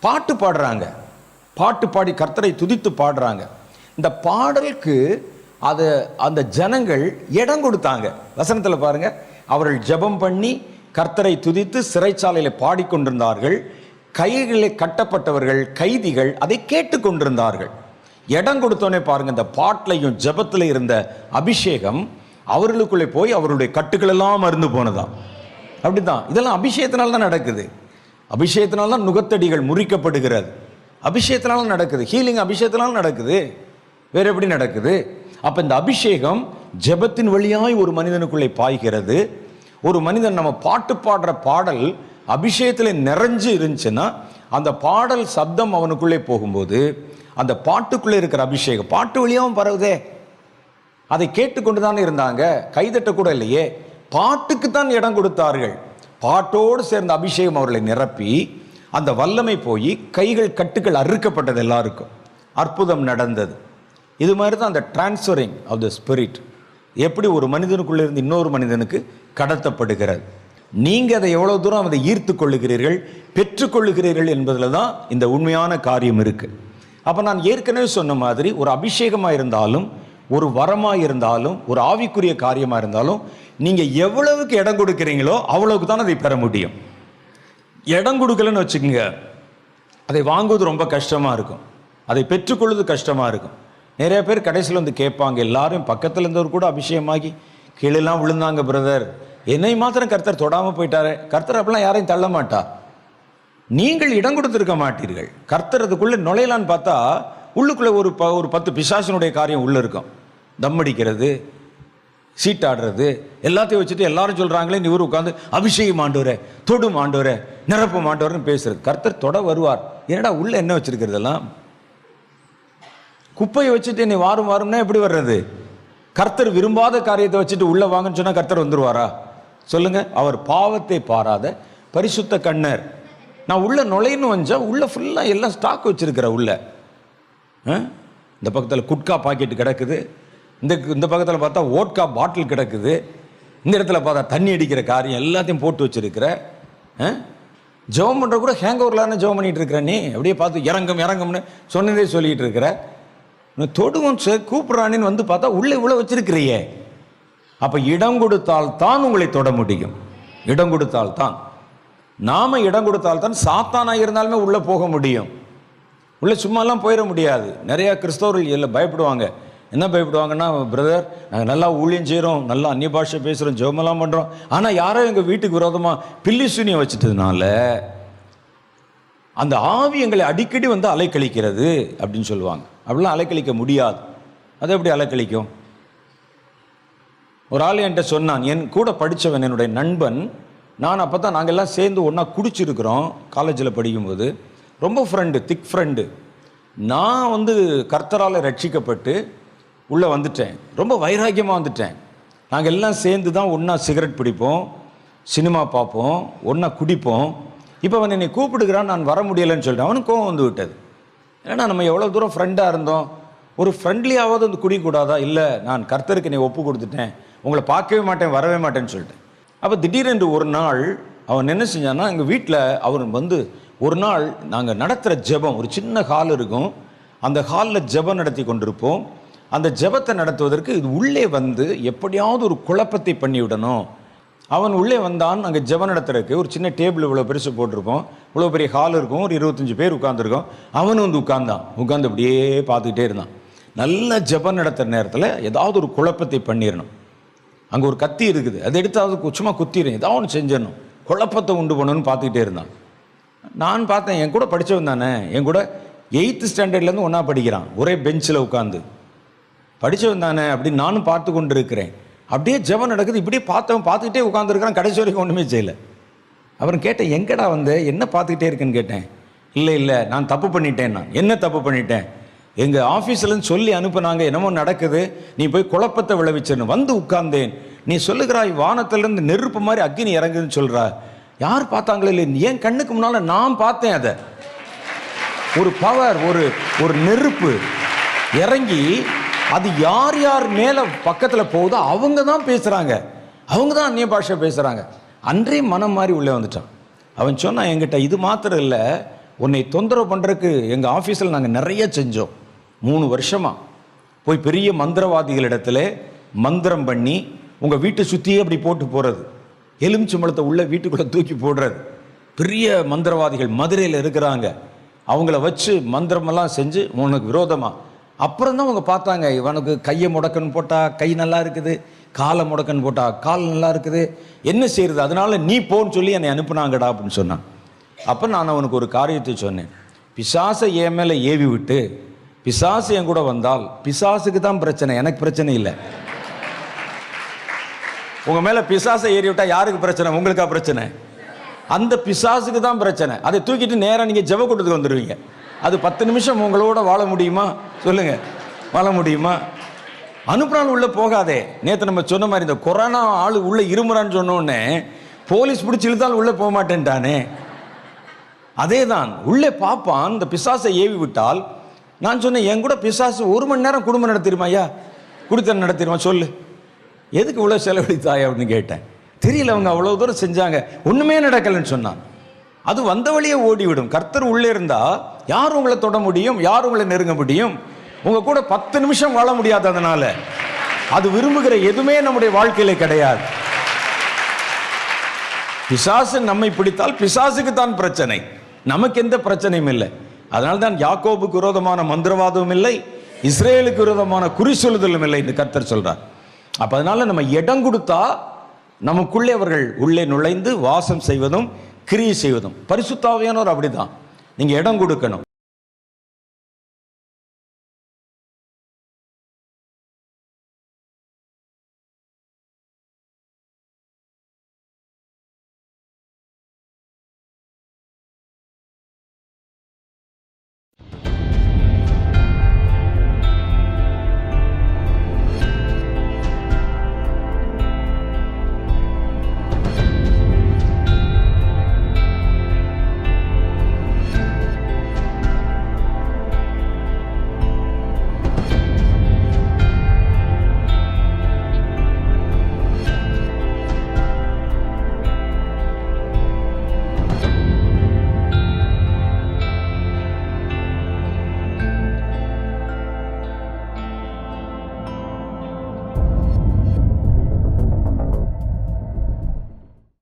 பாட்டு பாடுறாங்க, பாட்டு பாடி கர்த்தரை துதித்து பாடுறாங்க. இந்த பாடலுக்கு அந்த ஜனங்கள் இடம் கொடுத்தாங்க. வசனத்தில் பாருங்க, அவர்கள் ஜெபம் பண்ணி கர்த்தரை துதித்து சிறைச்சாலையில் பாடிக்கொண்டிருந்தார்கள். கைகளை கட்டப்பட்டவர்கள், கைதிகள் அதை கேட்டுக்கொண்டிருந்தார்கள். இடம் கொடுத்தோன்னே பாருங்க, இந்த பாட்டிலையும் ஜெபத்தில் இருந்த அபிஷேகம் அவர்களுக்குள்ளே போய் அவருடைய கட்டுக்கள் எல்லாம் மறந்து போனதாம். அப்படிதான் இதெல்லாம் அபிஷேகத்தினால தான் நடக்குது. அபிஷேகத்தினால தான் நுகத்தடிகள் முறிக்கப்படுகிறது. அபிஷேகத்தினால நடக்குது. ஹீலிங் அபிஷேகத்தினால நடக்குது, வேற எப்படி நடக்குது? அப்ப இந்த அபிஷேகம் ஜெபத்தின் வழியாய் ஒரு மனிதனுக்குள்ளே பாய்கிறது. ஒரு மனிதன் நம்ம பாட்டு பாடுற பாடல் அபிஷேகத்தில் நிறைஞ்சு இருந்துச்சுன்னா அந்த பாடல் சப்தம் அவனுக்குள்ளே போகும்போது அந்த பாட்டுக்குள்ளே இருக்கிற அபிஷேகம் பாட்டு வழியாகவும் பரவுதே. அதை கேட்டுக்கொண்டு தானே இருந்தாங்க, கைதட்ட கூட இல்லையே, பாட்டுக்கு தான் இடம் கொடுத்தார்கள். பாட்டோடு சேர்ந்த அபிஷேகம் அவர்களை நிரப்பி அந்த வல்லமை போய் கைகள் கட்டுகள் அறுக்கப்பட்டது, எல்லாருக்கும் அற்புதம் நடந்தது. இது மாதிரி தான் அந்த டிரான்ஸ்ஃபரிங் ஆஃப் த ஸ்பிரிட் எப்படி ஒரு மனிதனுக்குள்ளே இருந்து இன்னொரு மனிதனுக்கு கடத்தப்படுகிறது. நீங்கள் அதை எவ்வளோ தூரம் அதை ஈர்த்து கொள்ளுகிறீர்கள், பெற்றுக்கொள்ளுகிறீர்கள் என்பதில் தான் இந்த உண்மையான காரியம் இருக்குது. அப்போ நான் ஏற்கனவே சொன்ன மாதிரி ஒரு அபிஷேகமாக இருந்தாலும், ஒரு வரமாக இருந்தாலும், ஒரு ஆவிக்குரிய காரியமாக இருந்தாலும், நீங்கள் எவ்வளவுக்கு இடம் கொடுக்குறீங்களோ அவ்வளவுக்கு தான் அதை பெற முடியும். இடம் கொடுக்கலன்னு வச்சுக்கோங்க, அதை வாங்குவது ரொம்ப கஷ்டமாக இருக்கும், அதை பெற்றுக்கொள்வது கஷ்டமாக இருக்கும். நிறைய பேர் கடைசியில் வந்து கேட்பாங்க, எல்லாரும் பக்கத்தில் இருந்தவர் கூட அபிஷேகமாகி கீழெல்லாம் விழுந்தாங்க, பிரதர் என்னை மாத்திரம் கர்த்தர் தொடாமல் போயிட்டாரு. கர்த்தர் அப்படிலாம் யாரையும் தள்ள மாட்டார். நீங்கள் இடம் கொடுத்துருக்க மாட்டீர்கள். கர்த்தர் அதுக்குள்ளே நுழையலான்னு பார்த்தா உள்ளுக்குள்ளே ஒரு 10 பிசாசினுடைய காரியம் உள்ளே இருக்கும். தம் அடிக்கிறது, சீட்டாடுறது, எல்லாத்தையும் வச்சுட்டு எல்லாரும் சொல்கிறாங்களே, நீ ஊர் உட்காந்து அபிஷேகம் ஆண்டவரே, தொடும் ஆண்டவரே, நிரப்பும் ஆண்டவர்னு பேசுறது. கர்த்தர் தொட வருவார். என்னடா உள்ள என்ன வச்சிருக்கிறதெல்லாம்? குப்பையை வச்சுட்டு நீ வாரும்னா எப்படி வர்றது? கர்த்தர் விரும்பாத காரியத்தை வச்சுட்டு உள்ள வாங்கன்னு சொன்னா கர்த்தர் வந்துருவாரா? சொல்லுங்க. அவர் பாவத்தை பாராத பரிசுத்த கண்ணர். நான் உள்ள நுழைன்னு வந்தா உள்ள ஃபுல்லா எல்லாம் ஸ்டாக் வச்சிருக்கிற. உள்ள இந்த பக்கத்தில் குட்கா பாக்கெட் கிடக்குது, இந்த பக்கத்தில் பார்த்தா ஓட்கா பாட்டில் கிடக்குது, இந்த இடத்துல பார்த்தா தண்ணி அடிக்கிற காரியம் எல்லாத்தையும் போட்டு வச்சிருக்கிற. ஜெபம் பண்ணுற கூட ஹேங் ஓவர்லான ஜெபம் பண்ணிட்டு இருக்கிற. நீ அப்படியே பார்த்து இறங்கும்னு சொன்னதே சொல்லிட்டு இருக்கிற. தொடுவோம் கூப்பிட்றானின்னு வந்து பார்த்தா உள்ளே இவ்வளோ வச்சிருக்கிறியே. அப்ப இடம் கொடுத்தால் தான் உங்களை தொட முடியும். இடம் கொடுத்தால் தான். நாம இடம் கொடுத்தால் தான் சாத்தானாக இருந்தாலுமே உள்ள போக முடியும். உள்ள சும்மாலாம் போயிட முடியாது. நிறைய கிறிஸ்தவர்கள் இல்லை பயப்படுவாங்க. என்ன பயப்படுவாங்கன்னா, பிரதர் நாங்கள் நல்லா ஊழியம் செய்கிறோம், நல்லா அந்நிய பாஷை பேசுகிறோம், ஜெபமெல்லாம் பண்ணுறோம், ஆனால் யாரோ எங்கள் வீட்டுக்கு விரோதமாக பில்லி சூனியம் வச்சுட்டதுனால அந்த ஆவி எங்களை அடிக்கடி வந்து அலைக்கழிக்கிறது அப்படின்னு சொல்லுவாங்க. அப்படிலாம் அலைக்கழிக்க முடியாது. அது எப்படி அலைக்கழிக்கும்? ஒரு ஆள் என்கிட்ட சொன்னான், என் கூட படித்தவன், என்னுடைய நண்பன். நான் அப்போ தான் நாங்கள் எல்லாம் சேர்ந்து ஒன்றா குடிச்சிருக்கிறோம் காலேஜில் படிக்கும்போது. ரொம்ப ஃப்ரெண்டு, திக் ஃப்ரெண்டு. நான் வந்து கர்த்தரால் ரட்சிக்கப்பட்டு உள்ளே வந்துட்டேன். ரொம்ப வைராக்கியமாக வந்துட்டேன். நாங்கள் எல்லாம் சேர்ந்து தான் ஒன்றா சிகரெட் பிடிப்போம், சினிமா பார்ப்போம், ஒன்றா குடிப்போம். இப்போ அவன் என்னை கூப்பிடுக்கிறான், நான் வர முடியலைன்னு சொல்லிட்டேன். அவனுக்கு கோவம் வந்து விட்டது. ஏன்னா நம்ம எவ்வளோ தூரம் ஃப்ரெண்டாக இருந்தோம், ஒரு ஃப்ரெண்ட்லியாவது வந்து குடிக்கூடாதா? இல்லை, நான் கர்த்தருக்கு என்னை ஒப்பு கொடுத்துட்டேன், உங்களை பார்க்கவே மாட்டேன், வரவே மாட்டேன்னு சொல்லிட்டேன். அப்போ திடீரென்று ஒரு நாள் அவன் என்ன செஞ்சான்னா, எங்கள் வீட்டில் அவன் வந்து ஒரு நாள் நாங்கள் நடத்துகிற ஜெபம், ஒரு சின்ன ஹால் இருக்கும், அந்த ஹாலில் ஜெபம் நடத்தி கொண்டிருப்போம். அந்த ஜெபத்தை நடத்துவதற்கு இது உள்ளே வந்து எப்படியாவது ஒரு குழப்பத்தை பண்ணிவிடணும். அவன் உள்ளே வந்தான். அங்கே ஜெபம் நடத்துறதுக்கு ஒரு சின்ன டேபிள் இவ்வளோ பெருசு போட்டிருப்போம், இவ்வளோ பெரிய ஹால் இருக்கும், ஒரு 25 பேர் உட்காந்துருக்கோம். அவனும் வந்து உட்காந்து அப்படியே பார்த்துக்கிட்டே இருந்தான். நல்ல ஜெபம் நடத்துகிற நேரத்தில் ஏதாவது ஒரு குழப்பத்தை பண்ணிடணும். அங்கே ஒரு கத்தி இருக்குது, அதை எடுத்தாவது சும்மா குத்திடும், ஏதாவது ஒன்று செஞ்சிடணும், குழப்பத்தை உண்டு பண்ணணும்னு பார்த்துக்கிட்டே இருந்தான். நான் பார்த்தேன், என் கூட படித்தவன் தானே, என் கூட 8th ஸ்டாண்டர்ட்லேருந்து ஒன்றா படிக்கிறான், ஒரே பெஞ்சில் உட்காந்து படித்தவன் தானே அப்படின்னு நானும் பார்த்து கொண்டு இருக்கிறேன். அப்படியே ஜெபம் நடக்குது, இப்படியே பார்த்துக்கிட்டே உட்காந்துருக்கிறான். கடைசி வரைக்கும் ஒன்றுமே செய்யலை. அப்புறம் கேட்டேன், எங்கடா வந்து என்ன பார்த்துக்கிட்டே இருக்குன்னு கேட்டேன். இல்லை நான் தப்பு பண்ணிட்டேன். நான் என்ன தப்பு பண்ணிட்டேன்? எங்கள் ஆஃபீஸ்லேருந்து சொல்லி அனுப்புனாங்க, என்னமோ நடக்குது, நீ போய் குழப்பத்தை விளைவிச்சிடணும். வந்து உட்கார்ந்தேன். நீ சொல்லுகிறாய் வானத்திலேருந்து நெருப்பு மாதிரி அக்கினி இறங்குதுன்னு சொல்கிறா. யார் பார்த்தாங்களே இல்லை, என் கண்ணுக்கு முன்னால் நான் பார்த்தேன். அதை ஒரு பவர், ஒரு நெருப்பு இறங்கி அது யார் யார் மேலே பக்கத்தில் போகுதோ அவங்க தான் பேசுகிறாங்க, அவங்க தான் அந்நிய பாஷை பேசுகிறாங்க. அன்றே மனம் மாறி உள்ளே வந்துட்டான். அவன் சொன்னான் என்கிட்ட, இது மாத்திரம் இல்லை, உன்னை தொந்தரவு பண்ணுறதுக்கு எங்கள் ஆஃபீஸில் நாங்கள் நிறைய செஞ்சோம். 3 வருஷமாக போய் பெரிய மந்திரவாதிகளிடத்துல மந்திரம் பண்ணி உங்கள் வீட்டை சுற்றியே அப்படி போட்டு போகிறது, எலுமிச்சம்பழத்தை உள்ள வீட்டுக்குள்ளே தூக்கி போடுறது. பெரிய மந்திரவாதிகள் மதுரையில் இருக்கிறாங்க, அவங்கள வச்சு மந்திரமெல்லாம் செஞ்சு உனக்கு விரோதமாக. அப்புறம் தான் அவங்க பார்த்தாங்க, இவனுக்கு கையை முடக்கன்னு போட்டால் கை நல்லா இருக்குது, காலை முடக்கன்னு போட்டால் கால் நல்லா இருக்குது, என்ன செய்யறது, அதனால நீ போன்னு சொல்லி என்னை அனுப்புனாங்கடா அப்படின்னு சொன்னான். அப்போ நான் அவனுக்கு ஒரு காரியத்தை சொன்னேன். பிசாசை என் மேலே ஏவி விட்டு பிசாசு என் கூட வந்தால் பிசாசுக்கு தான் பிரச்சனை, எனக்கு பிரச்சனை இல்லை. உங்க மேலே பிசாசை ஏறி விட்டா யாருக்கு பிரச்சனை? உங்களுக்கா பிரச்சனை? அந்த பிசாசுக்கு தான் பிரச்சனை. அதை தூக்கிட்டு நேராக நீங்கள் ஜெப கூட்டத்துக்கு வந்துடுவீங்க. அது 10 நிமிஷம் உங்களோட வாழ முடியுமா? சொல்லுங்க, வாழ முடியுமா? அனுப்புனாலும் உள்ளே போகாதே. நேற்று நம்ம சொன்ன மாதிரி இந்த கொரோனா ஆள் உள்ளே இருமுறான்னு சொன்னோடனே போலீஸ் பிடிச்சி இழுத்தாலும் உள்ளே போக மாட்டேன்ட்டானே. அதே தான் உள்ளே பார்ப்பான். இந்த பிசாசை ஏவி விட்டால், நான் சொன்னேன், என் கூட பிசாசு 1 மணி நேரம் குடும்பம் நடத்திடுமா? ஐயா குடித்தனம் நடத்திடுமா? சொல்லு, எதுக்கு இவ்வளோ செலவழித்தாய் அப்படின்னு கேட்டேன். தெரியல, அவங்க அவ்வளோ தூரம் செஞ்சாங்க, ஒன்றுமே நடக்கலைன்னு சொன்னான். அது வந்த வழியே ஓடிவிடும். கர்த்தர் உள்ளே இருந்தா யார் உங்களை தொட முடியும்? யார் உங்களை நெருங்க முடியும்? உங்க கூட 10 நிமிஷம் வாழ முடியாது. அதனால அது விரும்புகிற எதுவுமே நம்முடைய வாழ்க்கையில கிடையாது. பிசாசு நம்மை பிடித்தால் பிசாசுக்கு தான் பிரச்சனை, நமக்கு எந்த பிரச்சனையும் இல்லை. அதனால தான் யாக்கோபுக்கு விரோதமான மந்திரவாதமும் இல்லை, இஸ்ரேலுக்கு விரோதமான குறி சொல்லுதலும் இல்லை என்று கர்த்தர் சொல்றார். அப்ப அதனால நம்ம இடம் கொடுத்தா நமக்குள்ளே அவர்கள் உள்ளே நுழைந்து வாசம் செய்வதும் கிரியை செய்வதும். பரிசுத்த ஆவியானவர் அப்படிதான், நீங்க இடம் கொடுக்கணும்.